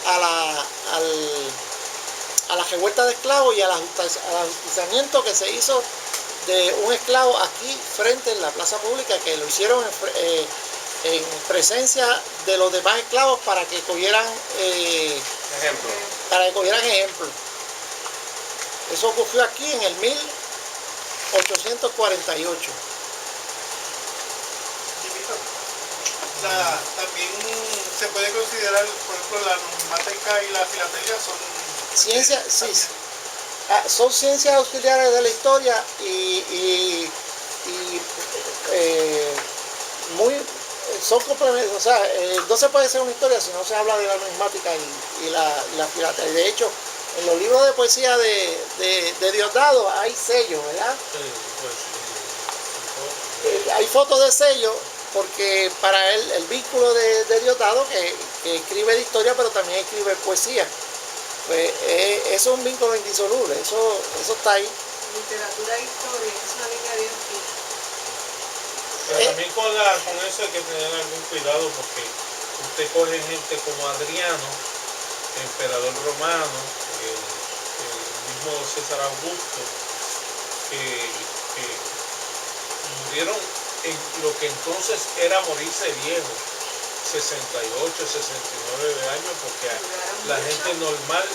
a la revuelta de esclavos y al ajusticiamiento que se hizo de un esclavo aquí frente en la plaza pública, que lo hicieron en presencia de los demás esclavos para que cogieran ejemplo. Eso ocurrió aquí en el 1848. También se puede considerar, por ejemplo, la numismática y la filatelia son son ciencias auxiliares de la historia son complementarias. O sea, no se puede hacer una historia si no se habla de la numismática y la filatelia. De hecho, en los libros de poesía de Diosdado hay sellos, ¿verdad? Hay fotos de sellos, porque para él el vínculo de Diosdado, que escribe de historia pero también escribe poesía, pues eso es un vínculo indisoluble, eso está ahí. Literatura e historia, es una línea bien fina. Pero también con eso hay que tener algún cuidado, porque usted coge gente como Adriano, emperador romano, el mismo César Augusto, que murieron en lo que entonces era morirse viejo, 68, 69 años, porque la gente normal,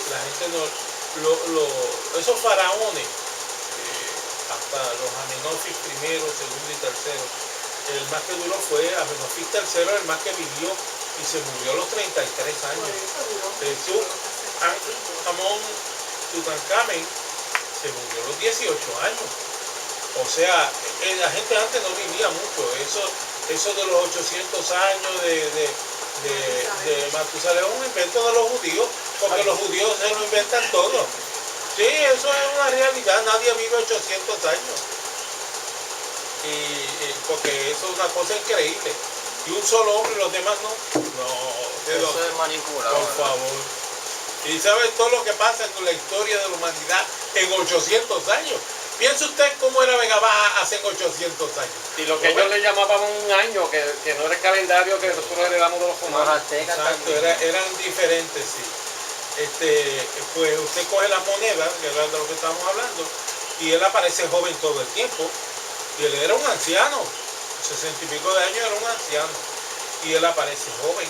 esos faraones, hasta los Amenofis I, II y III, el más que duró fue Amenofis III, el más que vivió y se murió a los 33 años. Amón Tutankamen se murió a los 18 años. O sea, la gente antes no vivía mucho. Eso de los 800 años de Matusalén es un invento de los judíos, porque los judíos se lo inventan todo. Sí, eso es una realidad. Nadie vive 800 años. Porque eso es una cosa increíble. Y un solo hombre y los demás no. No, ¿de Eso dónde? es manipulado. Por favor. Y sabe todo lo que pasa con la historia de la humanidad en 800 años. Piense usted cómo era Vega Baja hace 800 años. Y lo que ellos le llamaban un año, que no era el calendario que nosotros heredamos de los Los romanos. aztecas Exacto, también. eran diferentes, sí. Pues usted coge las monedas, que era de lo que estábamos hablando, y él aparece joven todo el tiempo. Y él era un anciano, 60 y pico de años era un anciano. Y él aparece joven.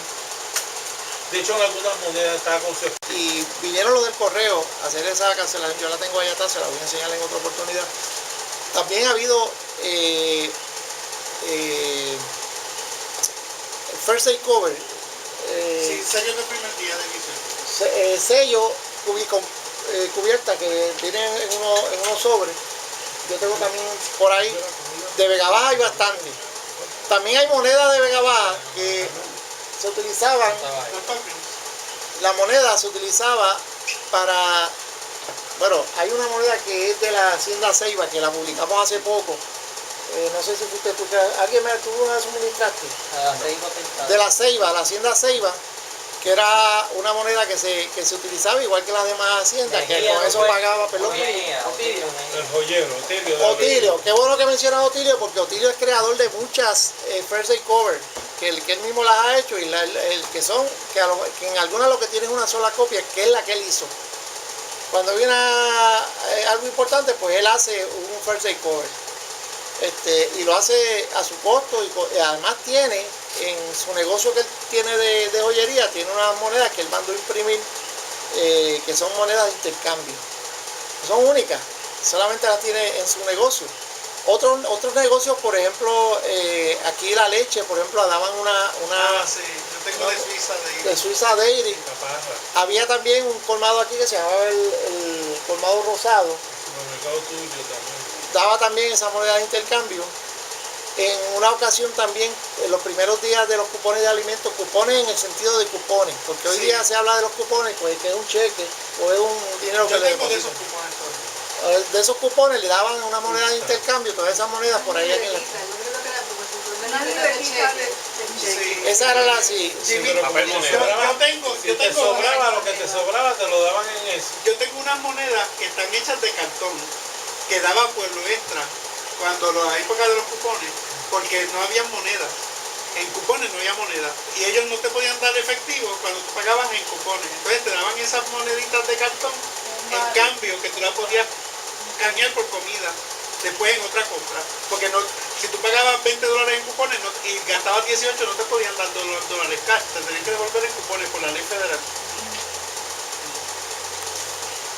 De hecho, en algunas monedas estaba con su... Y vinieron los del correo a hacer esa cancelación. Yo la tengo allá atrás, se la voy a enseñar en otra oportunidad. También ha habido el First Aid Cover, Sí, sello del primer día de licencia. sello cubierta que vienen en unos sobres. Yo tengo también por ahí, de Vega Baja hay bastante. También hay monedas de Vega Baja que se utilizaban. Los tokens. La moneda se utilizaba para, bueno, hay una moneda que es de la Hacienda Ceiba, que la publicamos hace poco. No sé si tú alguien tú la suministraste. De la Ceiba, la Hacienda Ceiba, que era una moneda que se utilizaba igual que las demás haciendas, que con eso pagaba, perdón. El joyero, Otilio, qué bueno que mencionas a Otilio, porque Otilio es creador de muchas First Aid Cover, que él mismo las ha hecho, y el que son, que en algunas lo que tienen una sola copia, que es la que él hizo. Cuando viene algo importante, pues él hace un First Aid Cover. Y lo hace a su costo, y además tiene en su negocio que él tiene de joyería, tiene unas monedas que él mandó a imprimir, que son monedas de intercambio. Son únicas, solamente las tiene en su negocio. Otros negocios, por ejemplo, aquí la leche, por ejemplo, daban una Sí, yo tengo de Suiza de Suiza Dairy. Caparra, Había también un colmado aquí que se llamaba el colmado rosado. supermercado tuyo también. Daba también esa moneda de intercambio. En una ocasión también, en los primeros días de los cupones de alimentos, cupones en el sentido de cupones, porque hoy Sí. día se habla de los cupones, pues que es un cheque o es un dinero que Yo le tengo de depositan. esos cupones todavía. De esos cupones le daban una moneda de intercambio, todas esas monedas por ahí. Una libretita de Sí. cheque. Esa era la, sí. Sí, pero pero papel como te moneda. sobraba, Yo si te tengo sobraba lo que te sobraba, te lo daban en eso. Yo tengo unas monedas que están hechas de cartón, que daba Pueblo Extra cuando la época de los cupones, porque no había moneda. En cupones no había moneda. Y ellos no te podían dar efectivo cuando tú pagabas en cupones. Entonces te daban esas moneditas de cartón en cambio que tú las podías cambiar por comida después en otra compra. Porque no, si tú pagabas $20 en cupones y gastabas 18, no te podían dar dólares cash. Te tenían que devolver en cupones por la ley federal.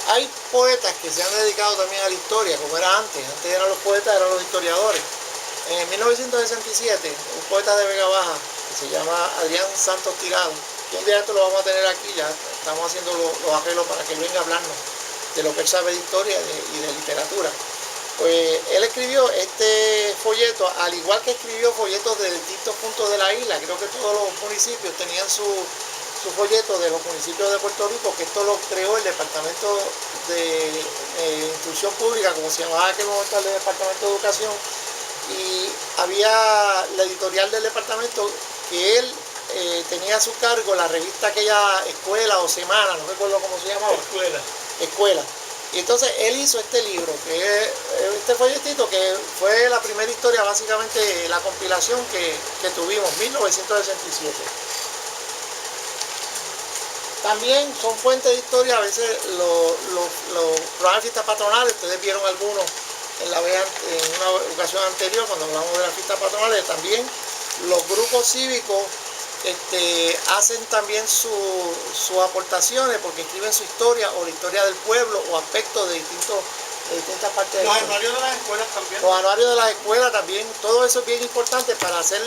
Hay poetas que se han dedicado también a la historia, como era antes. Antes eran los poetas, eran los historiadores. En 1967, un poeta de Vega Baja, que se llama Adrián Santos Tirado, que un día esto lo vamos a tener aquí, ya estamos haciendo los arreglos para que él venga a hablarnos de lo que él sabe de historia y de literatura. Pues él escribió este folleto, al igual que escribió folletos de distintos puntos de la isla. Creo que todos los municipios tenían su folleto de los municipios de Puerto Rico, que esto lo creó el Departamento de Instrucción Pública, como se llamaba en aquel momento el Departamento de Educación, y había la editorial del departamento que él tenía a su cargo la revista aquella Escuela o Semana, no recuerdo cómo se llamaba. Escuela. Y entonces él hizo este libro, que es este folletito, que fue la primera historia, básicamente la compilación que tuvimos, 1967. También son fuentes de historia, a veces los programas de fiestas patronales, ustedes vieron algunos en una ocasión anterior cuando hablamos de las fiestas patronales. También los grupos cívicos hacen también sus aportaciones, porque escriben su historia o la historia del pueblo o aspectos de distintas partes del Los pueblo. anuarios de las escuelas también. Los anuarios de las escuelas también, todo eso es bien importante para hacer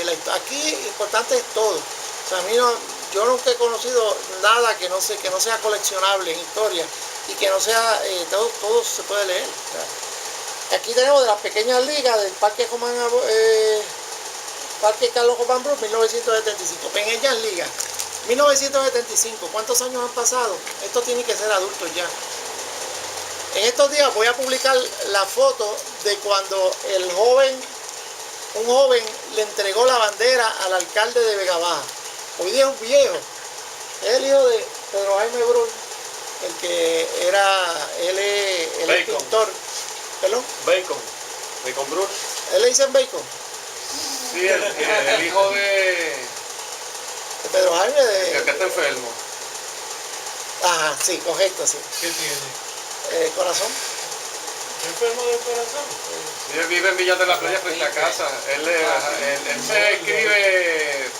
la historia. Aquí importante es todo. O sea, yo nunca he conocido nada que no sea coleccionable en historia y que no sea, todo se puede leer. O sea, Aquí tenemos de las pequeñas ligas del Parque Carlos Román Bruce, 1975. Pequeñas ligas. 1975. ¿Cuántos años han pasado? Estos tienen que ser adultos ya. En estos días voy a publicar la foto de cuando un joven le entregó la bandera al alcalde de Vega Baja. Hoy día es un viejo. Es el hijo de Pedro Jaime Brull, el que era, él es pintor. ¿Perdón? Bacon Bruce. ¿Él le dicen Bacon? Sí, el hijo de Pedro Jaime de... el que está enfermo. Ajá, sí, correcto, sí. ¿Qué tiene? Corazón. ¿Enfermo del corazón? Sí, él vive en Villa de la Playa frente a casa. Él se escribe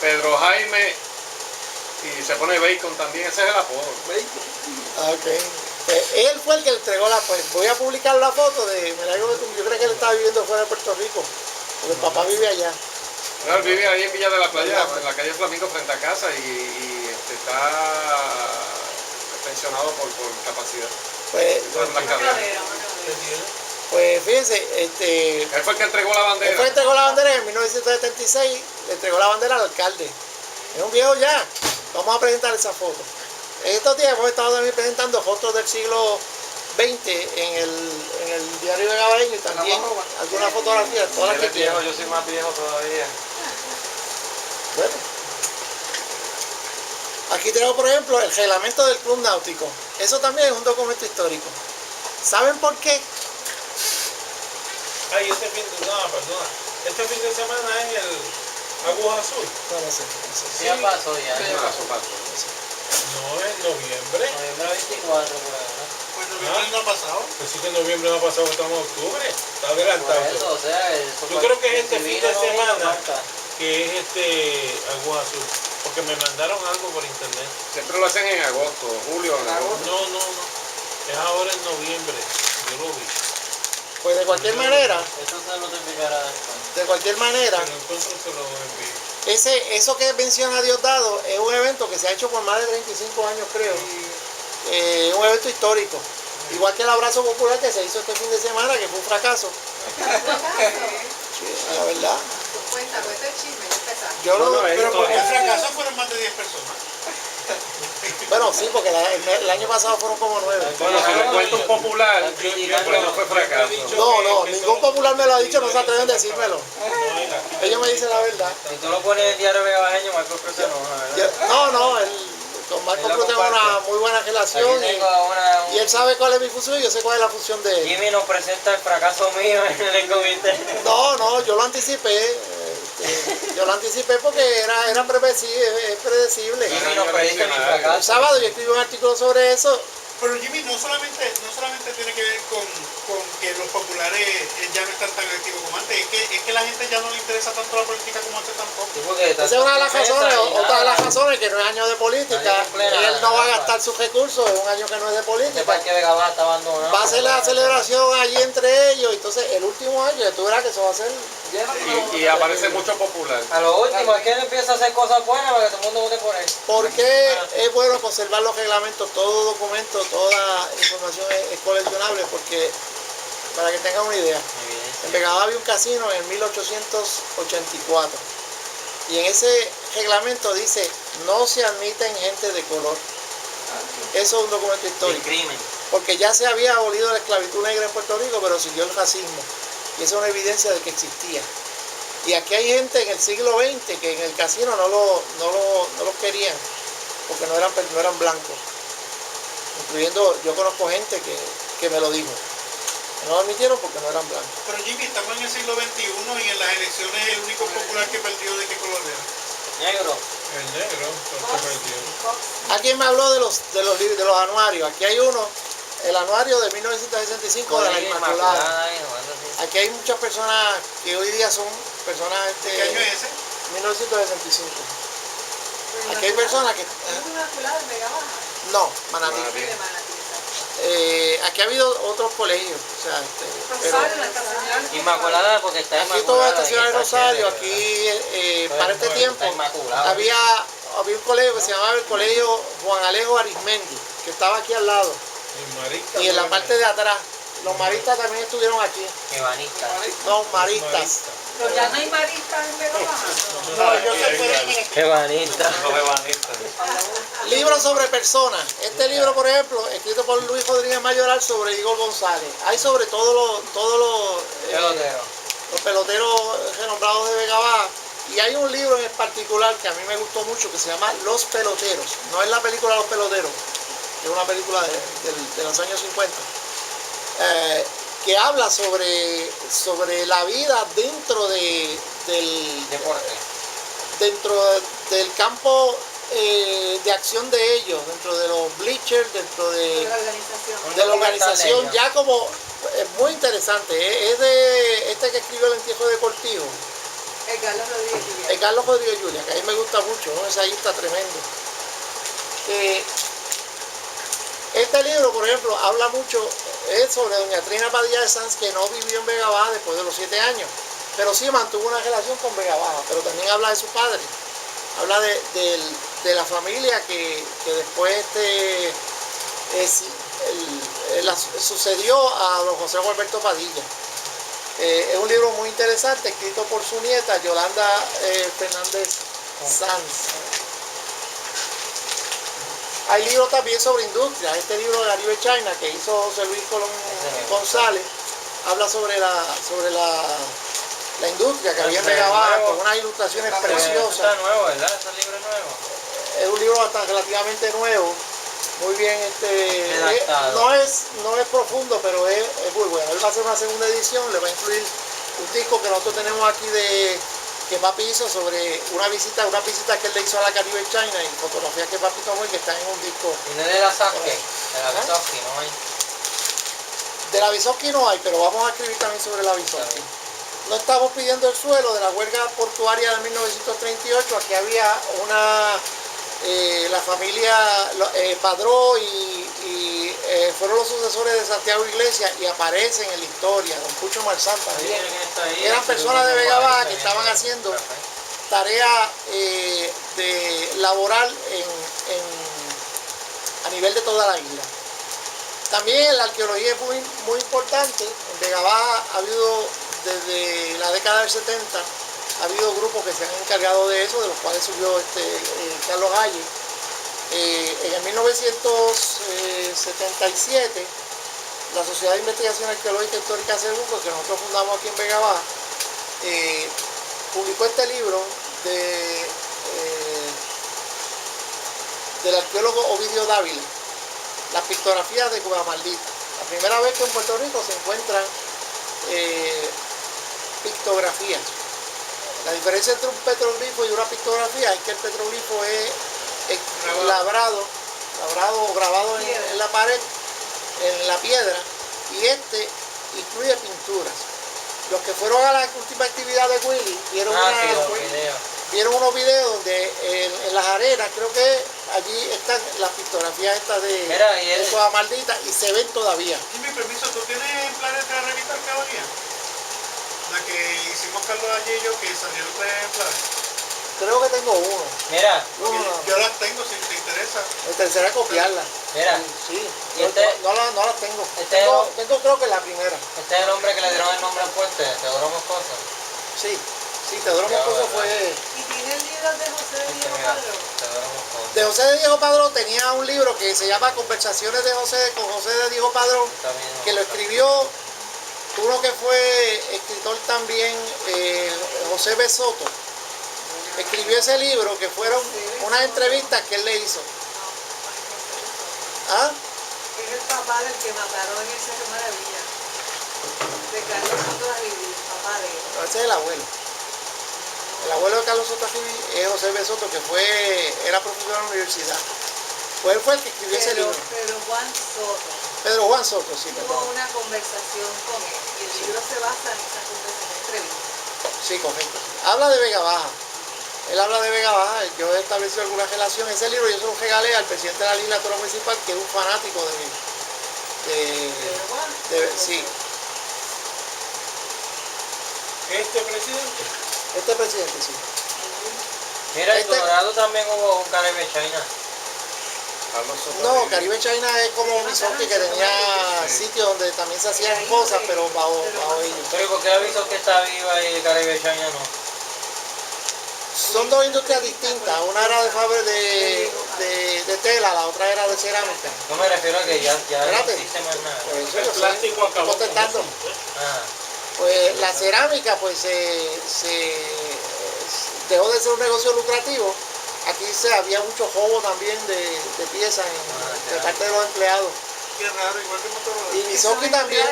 Pedro Jaime y se pone Bacon también, ese es el apodo. Ah, ok. Él fue el que le entregó pues voy a publicar la foto de, yo creo que él estaba viviendo fuera de Puerto Rico, porque el papá vive allá. No, él vive ahí en Villa de la Playa, en la calle Flamingo frente a casa y está pensionado por capacidad. Pues, ¿Qué tiene? pues fíjense, Él fue el que entregó la él bandera. fue el que entregó la bandera en 1976, le entregó la bandera al alcalde. Es un viejo ya. Vamos a presentar esa foto. En estos días hemos estado también presentando fotos del siglo XX en el diario de Gabaeño y también algunas fotografías, todas las Él que es viejo, quieran. yo soy más viejo todavía. Bueno. Aquí tenemos, por ejemplo, el reglamento del Club Náutico. Eso también es un documento histórico. ¿Saben por qué? Ay, este fin de semana es el Aguas Azul. No sé. Sí, ya pasó ya. No, es noviembre. Noviembre 24 por ahí, ¿no? Pues noviembre no ha pasado. Pues sí que en noviembre no ha pasado, estamos en octubre. Está Por adelantado. eso, o sea, eso Yo creo que es este si fin vino, de no vino, semana falta. que es Aguas Azul. Porque me mandaron algo por internet. Siempre lo hacen en agosto, julio, en agosto. No. Es ahora en noviembre. Yo lo vi. Pues de cualquier manera, Eso se notificará después. de cualquier manera, Si lo encuentro se lo envío. eso que menciona Diosdado es un evento que se ha hecho por más de 35 años, creo. Un evento histórico. Igual que el abrazo popular que se hizo este fin de semana, que fue un fracaso. Sí, la verdad. Cuenta el chisme, ya empezaste. Yo No, lo, no, Pero porque el esto- fracaso fueron más de 10 personas. bueno, sí, porque el año pasado fueron como 9. Bueno, si lo cuento un popular, Están pues no fue fracaso. No, ningún popular me lo ha dicho, no se atreven a decírmelo. Ellos me dicen la verdad. Si tú lo pones en el diario Vegabajeño, Marcos Cruz se enoja, ¿verdad? Con Marco Él lo Cruz tengo una comparte. muy buena Aquí relación tengo y él sabe cuál es mi función y yo sé cuál es la función de él. Jimmy nos presenta el fracaso mío en el comité. No, yo lo anticipé. Yo lo anticipé porque era predecible. Jimmy nos predice mi El fracaso. sábado yo escribí un artículo sobre eso. Pero Jimmy, no solamente tiene que ver con que los populares ya no están tan activos como antes, es que la gente ya no le interesa tanto la política como antes tampoco. Sí, porque Esa es una de las razones, otra de las razones que no es año de política. Nadie cumple nada, Él no va a nada. gastar sus recursos en un año que no es de Este política. parque Vega Baja está abandonado. Va a ser la celebración allí entre ellos, entonces el último año, tú verás que eso va a ser... Y aparece mucho popular. A lo último es que él empieza a hacer cosas buenas para que todo el mundo vote por él. Porque es bueno conservar los reglamentos, todo documento, toda información es coleccionable, porque para que tengan una idea, en Vega Baja había un casino en 1884 y en ese reglamento dice no se admiten gente de color. Eso es un documento El histórico, crimen. porque ya se había abolido la esclavitud negra en Puerto Rico, pero siguió el racismo y esa es una evidencia de que existía. Y aquí hay gente en el siglo XX que en el casino no los querían porque no eran blancos. Incluyendo, yo conozco gente que me lo dijo. No lo admitieron porque no eran blancos. Pero Jimmy, estamos en el siglo XXI y en las elecciones el único popular que perdió, ¿de qué color era? Negro. El negro, porque perdió. Alguien me habló de los anuarios. Aquí hay uno, el anuario de 1965 de la Inmaculada. Aquí hay muchas personas que hoy día son personas... ¿Qué año es ese? 1965. Aquí hay personas que... Inmaculada en Vega Baja. No, Manatí. Manatí. De Manatí. Aquí ha habido otros colegios, o sea, pero Rosario, la estacional. Inmaculada porque está aquí todo inmaculada. está estacionado en y está Rosario, chévere. aquí para este tiempo Está inmaculado. había un colegio que se llamaba el Colegio Juan Alejo Arismendi, que estaba aquí al lado. Y maristas. y en la parte de atrás. Los maristas también estuvieron aquí. Ebanista. No, maristas. Pero ya no hay maristas en Vega Baja. No, ellos se fueron. Ebanista. Los ebanistas. Libros sobre personas. Este libro, por ejemplo, escrito por Luis Rodríguez Mayoral sobre Igor González. Hay sobre todos Pelotero. los peloteros renombrados de Vega Baja. Y hay un libro en particular que a mí me gustó mucho que se llama Los Peloteros. No es la película Los Peloteros, que es una película de los años 50. Que habla sobre la vida dentro del Deporte. del campo de acción de ellos, dentro de los bleachers, dentro De de la organización. la organización, ellos. ya como es muy interesante. Es de este que escribió El Entierro de Cortijo, El Carlos Rodríguez Julián. Carlos Rodríguez Julia, que a mí me gusta mucho, ¿no? Ese ahí está tremendo. Este libro, por ejemplo, habla mucho sobre doña Trina Padilla de Sanz, que no vivió en Vega Baja después de los 7 años, pero sí mantuvo una relación con Vega Baja, pero también habla de su padre, habla de la familia que después sucedió a don José Alberto Padilla. Es un libro muy interesante, escrito por su nieta, Yolanda Fernández Sanz. Hay libros también sobre industria. Este libro de Caribe China que hizo José Luis Colón González habla sobre la industria que había en Vega Baja, con unas ilustraciones preciosas. Está nuevo, ¿verdad? Ese libro es nuevo. Es un libro bastante relativamente nuevo, muy bien, Redactado. no es profundo, pero es muy bueno. Él va a hacer una segunda edición, le va a incluir un disco que nosotros tenemos aquí que papi hizo sobre una visita que él le hizo a la Caribe China, y fotografías que papi tomó y que están en un disco. Y no es de la Sasuke, de la Vysotsky, ¿no hay? De la Vysotsky no hay, pero vamos a escribir también sobre la Vysotsky. No estamos pidiendo el suelo de la huelga portuaria de 1938. Aquí había la familia Padró y fueron los sucesores de Santiago Iglesias y aparecen en la historia, don Pucho Marzán también. Eran personas de Vega Baja que estaban haciendo tarea laboral a nivel de toda la isla. También la arqueología es muy importante. En Vega Baja ha habido, desde la década del 70, ha habido grupos que se han encargado de eso, de los cuales surgió Carlos Halle. En el 1977, la Sociedad de Investigación Arqueológica Histórica Cerbuco, que nosotros fundamos aquí en Vega Baja, publicó este libro del arqueólogo Ovidio Dávila, Las pictografías de Cueva Maldita. La primera vez que en Puerto Rico se encuentran pictografías. La diferencia entre un petroglifo y una pictografía es que el petroglifo es labrado o grabado en la pared, en la piedra, y este incluye pinturas. Los que fueron a la última actividad de Willy vieron unos videos donde en las arenas, creo que allí están las pictografías estas de Cueva Maldita, y se ven todavía. Y mi permiso, ¿tú tienes planes de revista Arqueología? La que hicimos Carlos allí y yo, que salieron 3 ejemplares. Creo que tengo uno. Mira, Yo las tengo, si te interesa. Me interesaría copiarla. mira. Sí, ¿Y este? no las tengo. Este Tengo creo que la primera. Este es el hombre que le dieron el nombre al fuerte, Teodoro Moscoso. Sí, Teodoro Moscoso fue... ¿Y tiene el libro de José de Diego Padrón? Teodoro Moscoso. De José de Diego Padrón tenía un libro que se llama Conversaciones con José de Diego Padrón, que lo escribió uno que fue escritor también, José B. Soto. Escribió ese libro, que fueron unas entrevistas que él le hizo. ¿Ah? Es el papá del que mataron en el Cerro Maravilla. De Carlos Soto Arribí, papá de él. No, ese es el abuelo. El abuelo de Carlos Soto Arribí es José B. Soto, que era profesor de la universidad. Pues él fue el que escribió ese libro. Pedro Juan Soto Pedro Juan Soto, sí, tuvo perdón. una conversación con él y el libro se basa en esa conversación, entrevista. Sí, correcto. Habla de Vega Baja. Él habla de Vega Baja. Yo he establecido alguna relación. Ese libro yo se lo regalé al presidente de la legislatura municipal, que es un fanático sí. Este presidente. Este presidente, sí. Mira, en Colorado también hubo un Caribe China. Carlos Soto No, vive- Caribe China es como Missouri, que tenía Sí. sitios donde también se hacían cosas, pero bajo ellos. Pero ¿por qué aviso que está viva y Caribe China no? Son dos industrias distintas, una era de fábrica de tela, la otra era de cerámica. No me refiero a que ya no Espérate. existe más nada. Por eso El yo sé, plástico estoy acabó con contestando. eso, pues. Ah, Pues la cerámica pues dejó de ser un negocio lucrativo. Aquí había mucho robo también de piezas de parte de los empleados. Qué raro, igual que Motorola. Y Missouri también.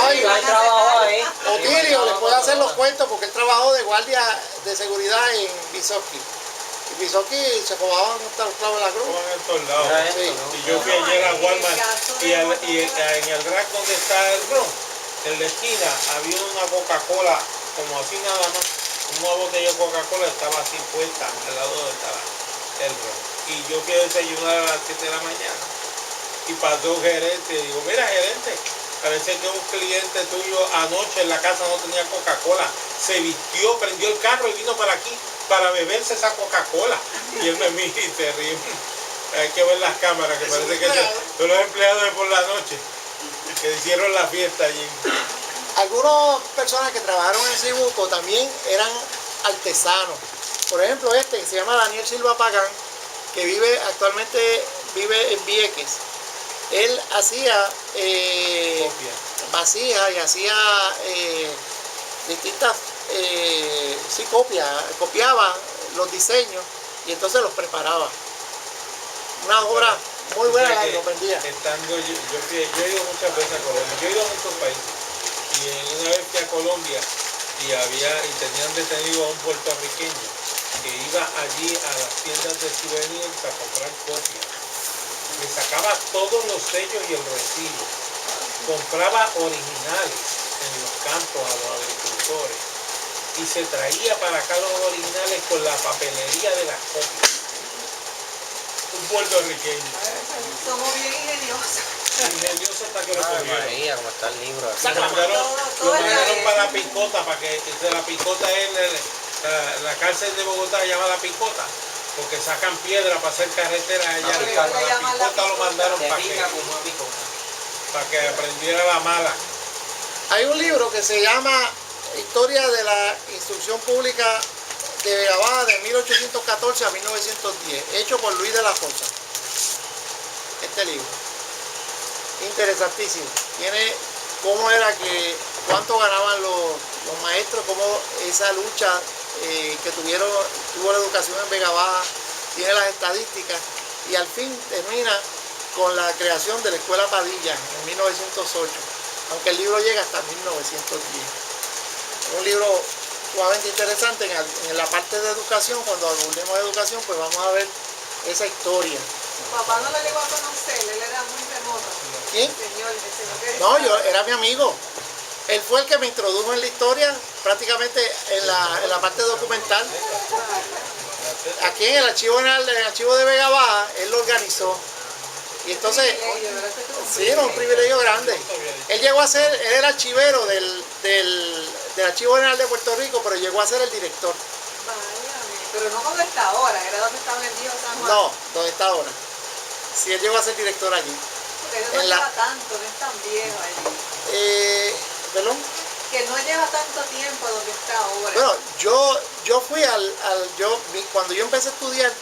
Ay, hay trabajo ahí. Otilio le puede hacer los cuentos porque él trabajó de guardia de seguridad en Missouri. Y Missouri se robaban hasta los clavos de la cruz. Estaban en todos lados. Mira esto, Sí. ¿no? Y yo fui ayer a Walmart y en el rack donde está el ron, en la esquina había una Coca-Cola, como así nada más, una botella de Coca-Cola estaba así puesta al lado donde estaba el ron. Y yo fui a desayunar a las 7 de la mañana y pasó un gerente y digo, mira gerente, parece que un cliente tuyo anoche en la casa no tenía Coca-Cola, se vistió, prendió el carro y vino para aquí para beberse esa Coca-Cola. Y él me mira y se ríe. Hay que ver las cámaras, que Es parece un que empleado. son los empleados de por la noche que hicieron la fiesta allí. Algunas personas que trabajaron en Cibuco también eran artesanos. Por ejemplo, este que se llama Daniel Silva Pagán, que actualmente vive en Vieques. Él hacía Copia. vasijas y hacía distintas copiaba los diseños y entonces los preparaba. Una obra muy buena la que los vendía. Estando yo he ido muchas veces a Colombia, yo he ido a muchos países. Y una vez fui a Colombia y tenían detenido a un puertorriqueño que iba allí a las tiendas de souvenirs a comprar copias. Le sacaba todos los sellos y el recibo. Compraba originales en los campos a los agricultores y se traía para acá los originales con la papelería de las copias. Un puertorriqueño. Somos bien ingeniosos. Ingenioso hasta que lo Ay, cogieron. María, como está el libro. Lo mandaron, todo lo el mandaron día. para la Picota, para que de la Picota es la cárcel de Bogotá se llama la Picota, porque sacan piedra para hacer carretera allá Ah, arriba. le La llaman la Picota lo Picota. mandaron Te para pica que, como una picota. aprendiera la mala. Hay un libro que se llama Historia de la Instrucción Pública de Vega Baja de 1814 a 1910, hecho por Luis de la Fosa. Este libro. Interesantísimo. Tiene cómo era cuánto ganaban los maestros, cómo esa lucha que tuvo la educación en Vega Baja, tiene las estadísticas y al fin termina con la creación de la Escuela Padilla en 1908, aunque el libro llega hasta 1910. Un libro sumamente interesante en la parte de educación. Cuando hablemos de educación, pues vamos a ver esa historia. Papá no lo llegó a conocer, él era muy remoto. ¿Quién? El señor que No, era mi amigo. Él fue el que me introdujo en la historia, prácticamente en la parte documental. Aquí en el archivo de Vega Baja, él lo organizó. Y entonces, sí, era un privilegio grande. Él era archivero del Archivo General de Puerto Rico, pero llegó a ser el director. Váyame, pero no donde está ahora, era donde estaba en el viejo San Juan. No, donde está ahora. Sí, él llegó a ser director allí. Porque él no en la- lleva tanto, no es tan viejo allí. ¿Perdón? Que no lleva tanto tiempo donde está ahora. Bueno, yo fui cuando yo empecé a estudiar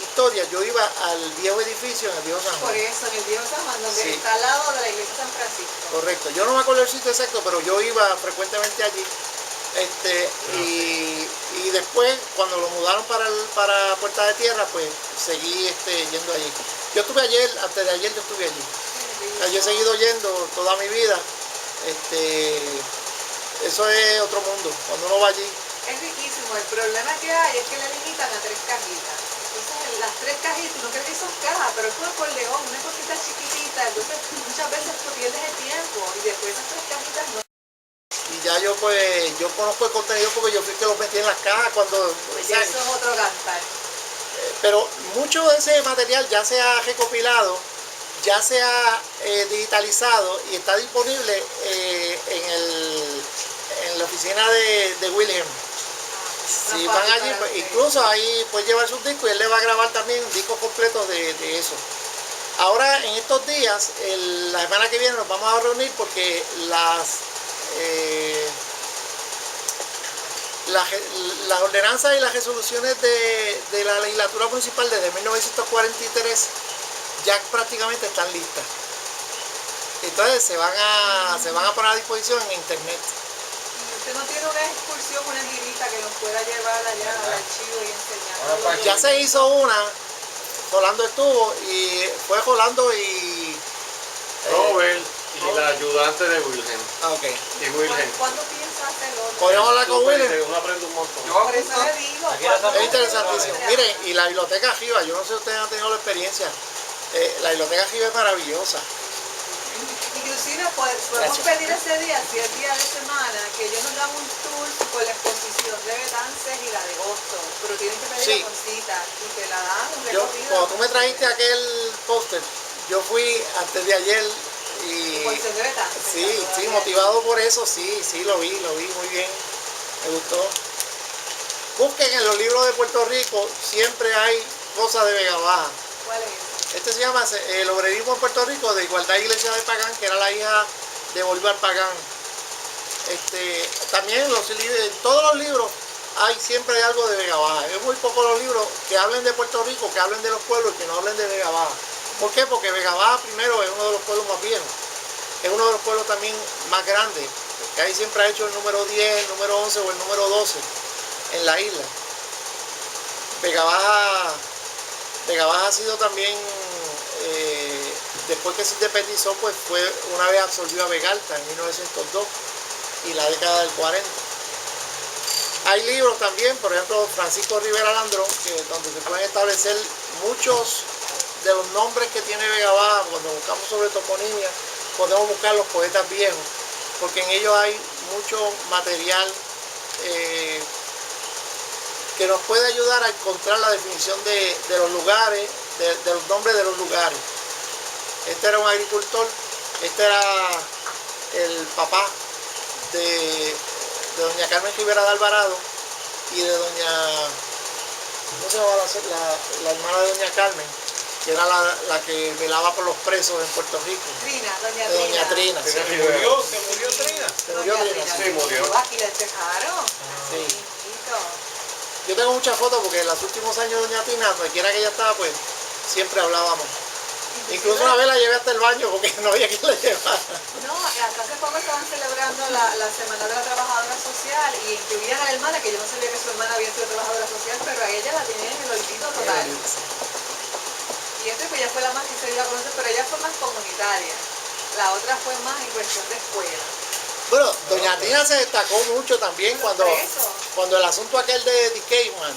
historia, yo iba al viejo edificio en el viejo San Por Juan. eso, en el viejo San Juan, donde Sí. está al lado de la iglesia de San Francisco. Correcto. Yo no me acuerdo el sitio exacto, pero yo iba frecuentemente allí. Y después, cuando lo mudaron para Puerta de Tierra, pues seguí yendo allí. Yo estuve ayer, antes de ayer yo estuve allí. O sea, yo he seguido yendo toda mi vida. Eso es otro mundo. Cuando uno va allí, Es riquísimo. El problema que hay es que le limitan a 3 cajitas. Entonces, las 3 cajitas, uno cree que son cajas, pero es como por león, una cosita chiquitita. Entonces, muchas veces tú pierdes el tiempo y después esas 3 cajitas no. y ya yo conozco el contenido porque yo fui el que los metí en las cajas cuando. Pues ya eso es otro cantar. Pero mucho de ese material ya se ha recopilado, ya se ha digitalizado y está disponible en la oficina de William. Si Una van allí, fábrica pues, de- incluso ahí puede llevar sus discos y él le va a grabar también discos completos de eso. Ahora, en estos días, la semana que viene nos vamos a reunir porque las ordenanzas y las resoluciones de la legislatura municipal desde 1943 ya prácticamente están listas. Entonces se van a poner a disposición en internet. ¿Y usted no tiene una excursión, una girita que nos pueda llevar allá al archivo y Ahora, enseñarnos? Ya se hizo una, Rolando estuvo y fue Rolando y Robert y la ayudante de Wilhelm. ok. Y Wilhelm. ¿Cuándo piensa hacerlo? Podemos hablar con Súper, Wilhelm. uno aprende un montón. Por eso le digo. Aquí la ¿cuándo Es interesantísimo. se Miren, y la biblioteca arriba, yo no sé si ustedes han tenido la experiencia, la biblioteca arriba es maravillosa. Inclusive podemos Gracias. pedir ese día, si es día de semana, que ellos nos dan un tour por la exposición de Betances y la de Boston, pero tienen que pedirla Sí. con cita y te la dan un Yo, recorrido. cuando tú me trajiste aquel póster, yo fui antes de ayer y Exposición de Betances. sí, todavía. sí, motivado por eso, sí, lo vi muy bien, me gustó. Busquen en los libros de Puerto Rico, siempre hay cosas de Vega Baja. ¿Cuál es? Este se llama El obrerismo en Puerto Rico, de Igualdad Iglesia de Pagán, que era la hija de Bolívar Pagán. También en todos los libros siempre hay algo de Vega Baja. Es muy pocos los libros que hablen de Puerto Rico, que hablen de los pueblos y que no hablen de Vega Baja. ¿Por qué? Porque Vega Baja primero es uno de los pueblos más viejos. Es uno de los pueblos también más grandes, que ahí siempre ha hecho el número 10, el número 11 o el número 12 en la isla. Vega Baja ha sido también, después que se independizó, pues una vez absorbió a Vega Alta en 1902 y la década del 40. Hay libros también, por ejemplo, Francisco Rivera Landrón, donde se pueden establecer muchos de los nombres que tiene Vega Baja. Cuando buscamos sobre toponimia, podemos buscar los poetas viejos, porque en ellos hay mucho material que nos puede ayudar a encontrar la definición de los lugares, de los nombres de los lugares. Este era un agricultor, este era el papá de doña Carmen Rivera de Alvarado y de doña, ¿cómo se llama la hermana de doña Carmen? Que era la que velaba por los presos en Puerto Rico. Trina, doña De doña Trina. Sí. ¿Se murió Trina? Se murió Trina. Sí, murió. Aquí la dejaron. Sí. Chiquito. Yo tengo muchas fotos porque en los últimos años de doña Trina, donde quiera que ella estaba, pues siempre hablábamos. Incluso una vez la llevé hasta el baño porque no había quien la llevara. No, hasta hace poco estaban celebrando la Semana de la Trabajadora Social y incluían a la hermana, que yo no sabía que su hermana había sido trabajadora social, pero a ella la tenían en el olvido total. Y pues ella fue la más que se dio a conocer, pero ella fue más comunitaria. La otra fue más en cuestión de escuela. Bueno, doña Trina se destacó mucho también cuando el asunto aquel de Caveman,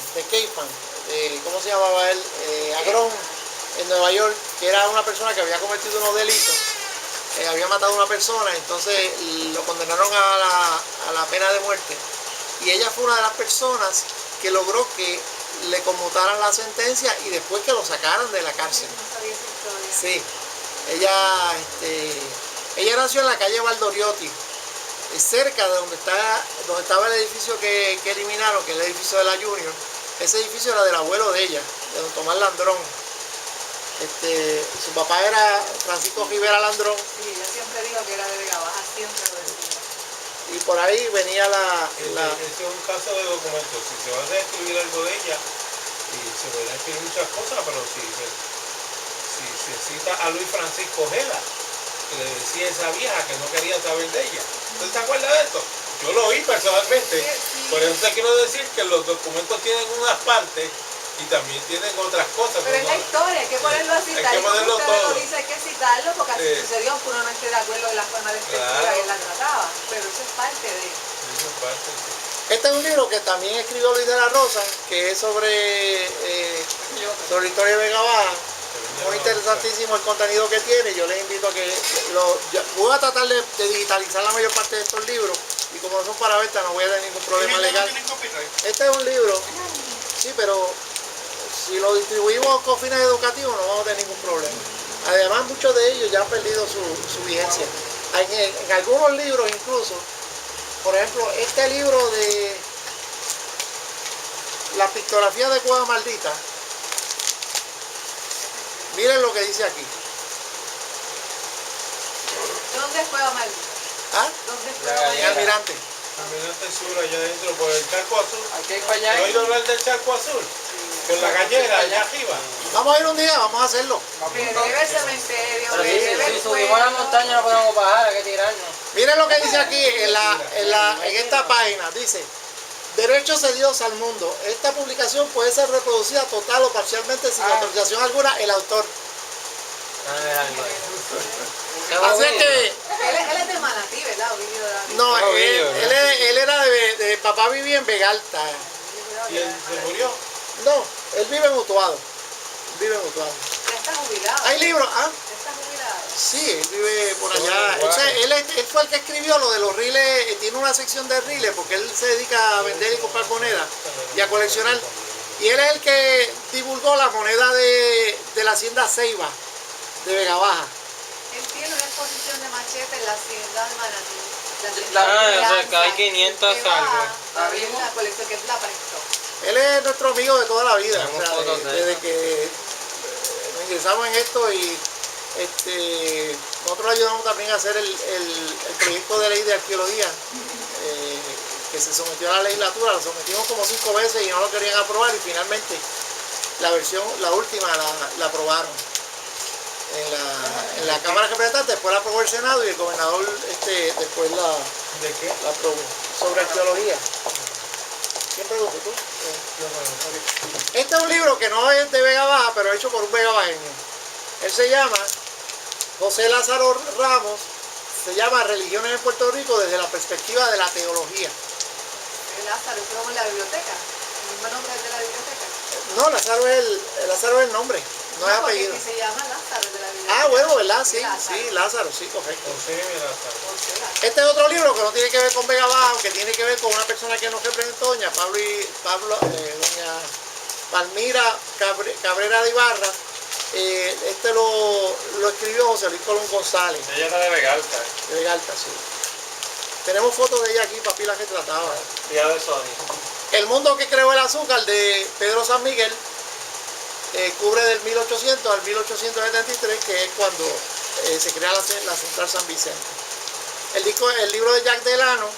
¿cómo se llamaba él? Agrón, en Nueva York, que era una persona que había cometido unos delitos, había matado a una persona, entonces lo condenaron a la pena de muerte. Y ella fue una de las personas que logró que le conmutaran la sentencia y después que lo sacaran de la cárcel. No sabía esa historia. Sí, ella nació en la calle Valdoriotti, cerca de donde estaba el edificio que eliminaron, que es el edificio de la Junior. Ese edificio era del abuelo de ella, de don Tomás Landrón. Su papá era Francisco Rivera Landrón Sí, yo siempre digo que era de Vega Baja, siempre lo decía. y por ahí venía Este es un caso de documento. Si se va a describir algo de ella, y se pueden escribir muchas cosas, pero si se cita a Luis Francisco Ojeda, que le decía a esa vieja que no quería saber de ella. ¿Usted se acuerda de esto? Yo lo oí personalmente. Sí. Por eso te quiero decir que los documentos tienen unas partes y también tienen otras cosas. Pero es la historia, hay que ponerlo a citar. Hay que Y como ponerlo usted todo. lo dice, hay que citarlo porque así Sí. sucedió, aunque uno no esté de acuerdo en la forma de escritura Claro. que él la trataba. Pero eso es parte de... Esa parte, sí. Este es un libro que también escribió Luis de la Rosa, que es sobre la historia de Vega Baja. Muy interesantísimo el contenido que tiene. Yo les invito a que voy a tratar de digitalizar la mayor parte de estos libros y como no son para venta no voy a tener ningún problema legal. ¿Tienen copyright? Este es un libro, sí, pero si lo distribuimos con fines educativos no vamos a tener ningún problema. Además muchos de ellos ya han perdido su vigencia. En algunos libros incluso, por ejemplo, este libro la pictografía de Cueva Maldita, miren lo que dice aquí. ¿Dónde fue Maldita? ¿Ah? ¿Dónde fue La En Maldita? Almirante. Almirante Sur, allá adentro, por el charco azul. Aquí hay para allá. ¿Has oído hablar del charco azul? Con la gallera allá arriba. Vamos a ir un día, vamos a hacerlo. Que debe el cementerio, Pero que si, debe si el subimos a la pueblo. montaña no podemos bajar, hay que tirarnos. Miren lo que dice aquí en esta página. Dice, derechos cedidos al mundo. Esta publicación puede ser reproducida total o parcialmente sin autorización alguna el autor. Así es que, Él es de Manatí, ¿verdad? Ovidio Dávila. no, Ovidio, él era de papá vivía en Vegalta. Y él se murió. No, él vive en Utuado. Vive en Utuado. Ya está jubilado. Hay libros, ¿ah? Ya está jubilado. Sí, él vive por Todo allá. igual. O sea, él fue el que escribió lo de los riles, tiene una sección de riles porque él se dedica a vender y comprar monedas y a coleccionar. Y él es el que divulgó la moneda de la hacienda Ceiba, de Vega Baja. Él tiene una exposición de machete en la hacienda de Manatí. o sea, que hay 500 que va algo. a ver la colección que él la prestó. Él es nuestro amigo de toda la vida, Tenemos o sea, fotos de desde eso. que nos ingresamos en esto y nosotros ayudamos también a hacer el proyecto de ley de arqueología que se sometió a la legislatura, lo sometimos como 5 veces y no lo querían aprobar y finalmente la última la aprobaron en la Cámara de Representantes, después la aprobó el Senado y el gobernador después la ¿De qué? aprobó sobre arqueología. ¿Quién pregunta? ¿Tú? Este es un libro que no es de Vega Baja, pero hecho por un vegabajeño. Él se llama José Lázaro Ramos, se llama Religiones en Puerto Rico desde la perspectiva de la teología. Lázaro, es como en la biblioteca. El mismo nombre es de la biblioteca. No, Lázaro es el nombre, no es porque apellido. aquí se llama Lázaro de la biblioteca. Ah, bueno, ¿verdad? Sí, Lázaro. sí, Lázaro, sí, correcto. José Lázaro. José Lázaro. Este es otro libro que no tiene que ver con Vega Baja, aunque tiene que ver con una persona que nos representó, doña doña Palmira Cabrera de Ibarra. Este lo escribió José Luis Colón González, Ella era de Vegalta. de Vegalta, sí. Tenemos fotos de ella aquí, papi, la que trataba. Tía de Sony. El mundo que creó el azúcar de Pedro San Miguel cubre del 1800 al 1873, que es cuando se crea la Central San Vicente. El libro de Jack Delano,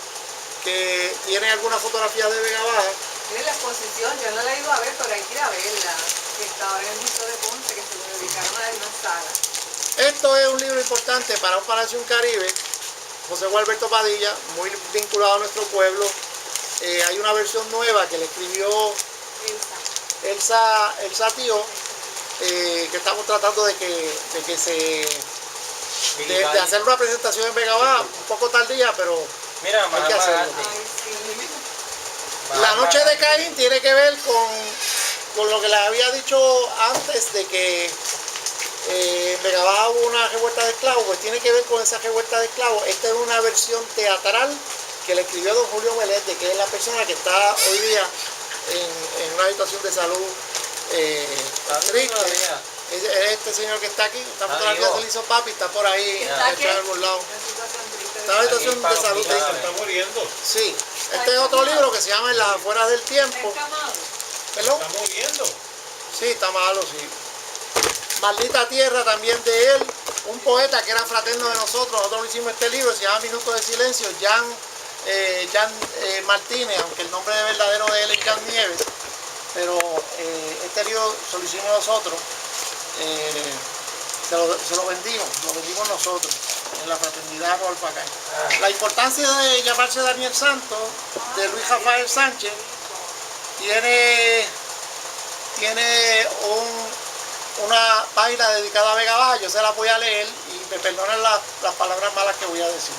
que tiene algunas fotografías de Vega Baja. Tiene la exposición, yo no la he ido a ver, pero hay que ir a verla. Que está ahora en el Museo de Ponce, que se le dedicaron a una sala. Esto es un libro importante para un Palacio en Caribe. José Gualberto Padilla, muy vinculado a nuestro pueblo. Hay una versión nueva que le escribió Elsa Tío, que estamos tratando de hacer una presentación en Vega Baja, un poco tardía, pero Mira, hay que hacerlo. Ay, sí. La noche de Caín tiene que ver con lo que les había dicho antes de que en Vega Baja hubo una revuelta de esclavos, pues tiene que ver con esa revuelta de esclavos. Esta es una versión teatral que le escribió don Julio Meléndez, que es la persona que está hoy día en una situación de salud triste. Es este señor que está aquí, esta fotografía se le hizo papi, está por ahí, ¿Está aquí? hecho en algún lado. Una situación triste. Está en una situación de salud Se triste. está muriendo. Sí, este es otro libro que se llama En las afueras del tiempo. Encamado. ¿Perdón? Está muriendo. Sí, está malo, sí. Maldita Tierra también de él, un poeta que era fraterno de nosotros lo hicimos este libro, se llama Minutos de Silencio, Jan Martínez, aunque el nombre verdadero de él es Jan Nieves, pero este libro se lo hicimos nosotros, se lo vendimos nosotros, en la fraternidad Rodolfo Acay. La importancia de llamarse Daniel Santos, de Luis Rafael Sánchez, tiene una página dedicada a Vega Baja, yo se la voy a leer y me perdonen las palabras malas que voy a decir.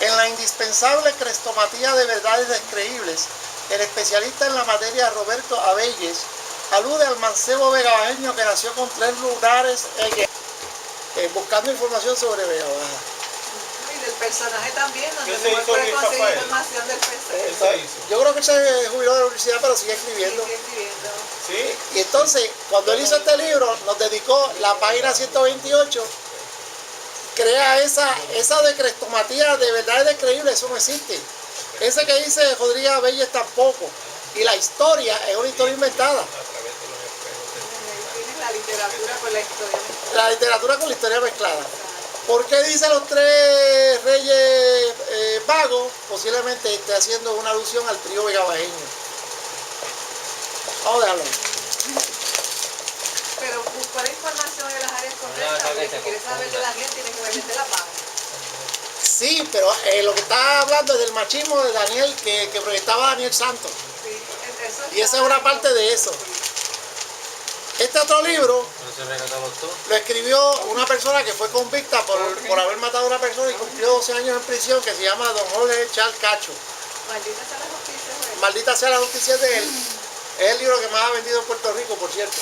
En la indispensable crestomatía de verdades descreíbles, el especialista en la materia Roberto Abelles alude al mancebo vegabajeño que nació con 3 lugares buscando información sobre Vega Baja. Y del personaje también, donde ¿Qué se uno hizo puede Luis conseguir Rafael? información del personaje. ¿Qué se hizo? Yo creo que se jubiló de la universidad, pero sigue escribiendo. Sigue escribiendo. ¿Sí? Y entonces, cuando él hizo este libro, nos dedicó la página 128, crea esa de crestomatía de verdades descreíbles, eso no existe. Ese que dice Rodríguez Abelles tampoco. Y la historia es una historia inventada. A través de los espejos del Tienes la literatura con la historia. La literatura con la historia mezclada. ¿Por qué dice los tres reyes vagos? Posiblemente esté haciendo una alusión al trío vegabajeño. Vamos a dejarlo. Pero buscar la información en las áreas correctas, porque si quieres saber de la gente, tienes que meterte la página. Sí, pero lo que está hablando es del machismo de Daniel que proyectaba Daniel Santos. Sí, eso Y esa es una parte de eso. Este otro libro No se regatamos tú. lo escribió una persona que fue convicta por haber matado a una persona y cumplió 12 años en prisión, que se llama Don Jorge Charles Cacho. Maldita sea la justicia, güey. Maldita sea la justicia de él. Es el libro que más ha vendido en Puerto Rico, por cierto.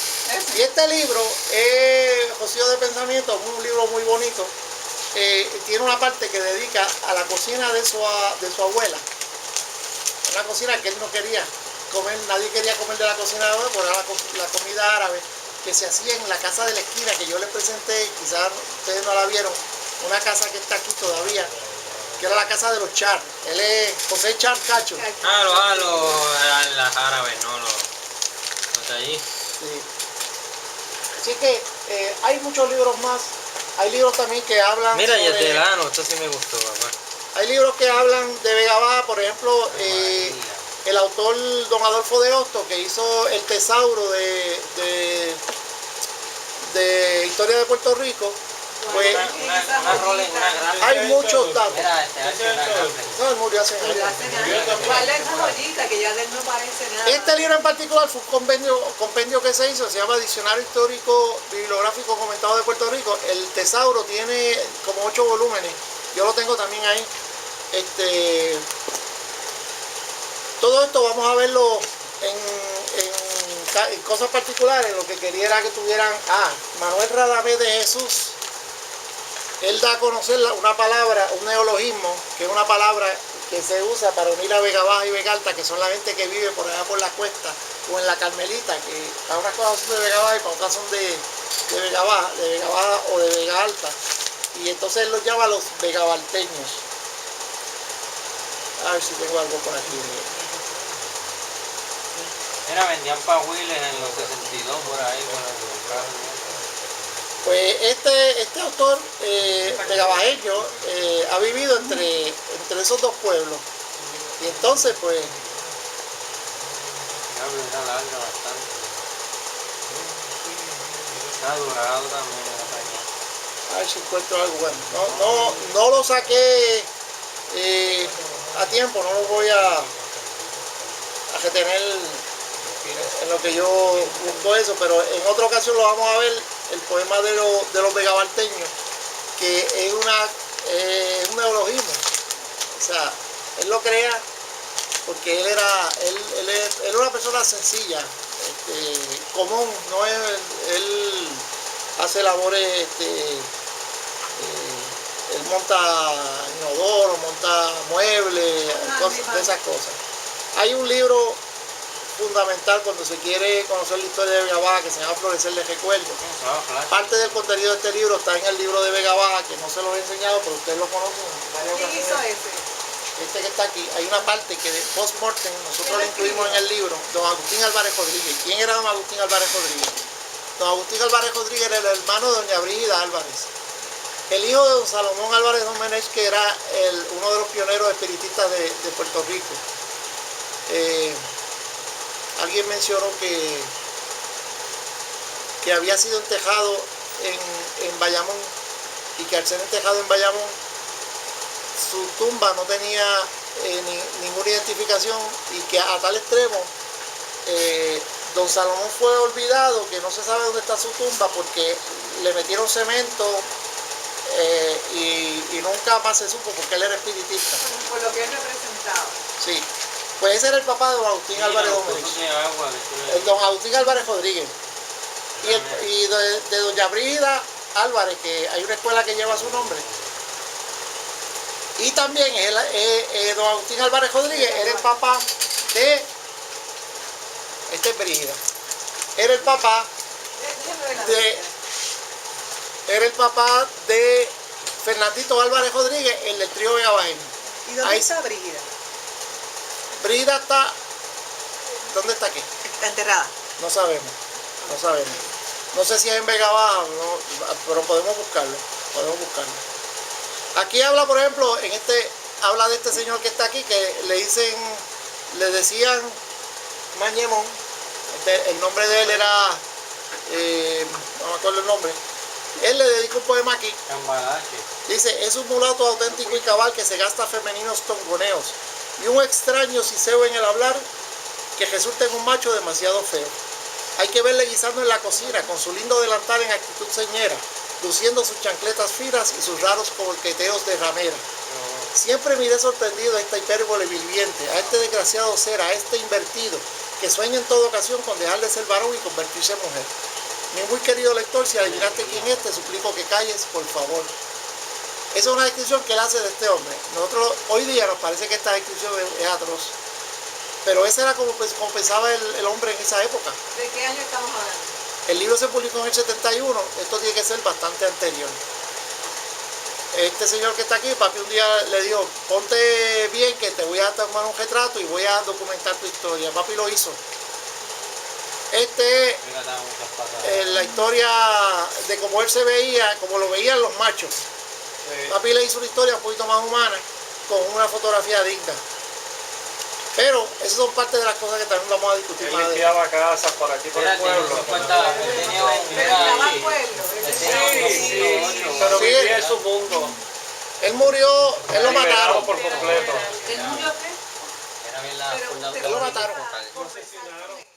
Y este libro es Josío de Pensamiento, un libro muy bonito. Tiene una parte que dedica a la cocina de su abuela. Una cocina que él no quería comer, nadie quería comer de la cocina de la abuela, porque era la comida árabe que se hacía en la casa de la esquina, que yo les presenté, quizás ustedes no la vieron, una casa que está aquí todavía, que era la casa de los Char. Él es José Char Cacho. Las árabes, no los de allí. Sí. Así que hay muchos libros más. Hay libros también que hablan Mira, y el sobre... telano, esto sí me gustó, papá. Hay libros que hablan de Vega Baja, por ejemplo, el autor Don Adolfo de Hosto, que hizo El Tesauro de Historia de Puerto Rico, pues hay muchos datos. Mira, No, él murió hace años. ¿Cuál es esa joyita que ya de él no parece nada? Este libro en particular fue un compendio que se hizo, se llama Diccionario Histórico Bibliográfico Comentado de Puerto Rico. El Tesauro tiene como 8 volúmenes, yo lo tengo también ahí. Todo esto vamos a verlo en cosas particulares. Lo que quería era que tuvieran Manuel Radamés de Jesús. Él da a conocer una palabra, un neologismo, que es una palabra que se usa para unir a Vega Baja y Vega Alta, que son la gente que vive por allá por la cuesta o en la Carmelita, que para unas cosas son de Vega Baja y para otras son de Vega Baja o de Vega Alta. Y entonces él los llama los vegabalteños. A ver si tengo algo por aquí. Mira, vendían pahuiles en los 62 por ahí, Pues este autor vegabajeño ha vivido entre esos dos pueblos. Y entonces, pues, Era larga bastante. Está dorado también la paña. a ver si encuentro algo bueno. No lo saqué a tiempo, no lo voy a retener en lo que yo busco eso, pero en otra ocasión lo vamos a ver, el poema de los vegabalteños, que es un neologismo. O sea, él lo crea porque él era una persona sencilla, común, no es, él hace labores, él monta inodoro, monta muebles, de esas cosas. Hay un libro fundamental cuando se quiere conocer la historia de Vega Baja, que se llama Florecer de Recuerdos. Parte del contenido de este libro está en el libro de Vega Baja, que no se lo he enseñado, pero ustedes lo conocen. ¿Quién hizo ese? Este que está aquí, hay una parte que de post-mortem nosotros lo incluimos en el libro, don Agustín Álvarez Rodríguez. ¿Quién era don Agustín Álvarez Rodríguez? Don Agustín Álvarez Rodríguez era el hermano de doña Brígida Álvarez. El hijo de don Salomón Álvarez Domenech, que era uno de los pioneros espiritistas de Puerto Rico. Alguien mencionó que había sido entejado en Bayamón, y que al ser entejado en Bayamón, su tumba no tenía ninguna identificación, y que a tal extremo don Salomón fue olvidado, que no se sabe dónde está su tumba porque le metieron cemento y nunca más se supo, porque él era espiritista. Por lo que él representaba. Sí. Pues ese era el papá de don Agustín Álvarez Domenech. El don Agustín Álvarez Rodríguez. Y de doña Brígida Álvarez, que hay una escuela que lleva su nombre. Y también don Agustín Álvarez Rodríguez era el papá de... Este es Brígida. Era el papá de Fernandito Álvarez Rodríguez, el del trío Vegabajeño. ¿Y dónde está Brígida? Brígida está ¿Dónde está aquí? Está enterrada. No sabemos. No sabemos. No sé si es en Vega Baja, pero podemos buscarlo. Podemos buscarlo. Aquí habla, por ejemplo, habla de este señor que está aquí, que le decían Mañemón. El nombre de él era, no me acuerdo el nombre. Él le dedica un poema aquí. Cambalache. Dice, es un mulato auténtico y cabal que se gasta femeninos tongoneos y un extraño siseo en el hablar que resulta en un macho demasiado feo. Hay que verle guisando en la cocina con su lindo delantal en actitud señera, luciendo sus chancletas finas y sus raros coqueteos de ramera. Siempre miré sorprendido a esta hipérbole viviente, a este desgraciado ser, a este invertido, que sueña en toda ocasión con dejar de ser varón y convertirse en mujer. Mi muy querido lector, si adivinaste quién es, te suplico que calles, por favor. Esa es una descripción que él hace de este hombre. Nosotros hoy día nos parece que esta descripción es atroz, pero ese era como pensaba el hombre en esa época. ¿De qué año estamos hablando? El libro se publicó en el 71, esto tiene que ser bastante anterior. Este señor que está aquí, papi un día le dijo, ponte bien que te voy a tomar un retrato y voy a documentar tu historia. Papi lo hizo. Este es la historia de cómo él se veía, como lo veían los machos. Sí. Papi le hizo una historia un poquito más humana, con una fotografía digna. Pero esas son parte de las cosas que también vamos a discutir Él más adelante. limpiaba casas por aquí, por el pueblo. Pero estaba al pueblo. Sí, pero Sí. vivía en su mundo. Él murió, él lo Liberado mataron. por completo. ¿Él murió qué? Era bien la Pero fundadora. usted Lo mataron. confesaba- Lo asesinaron.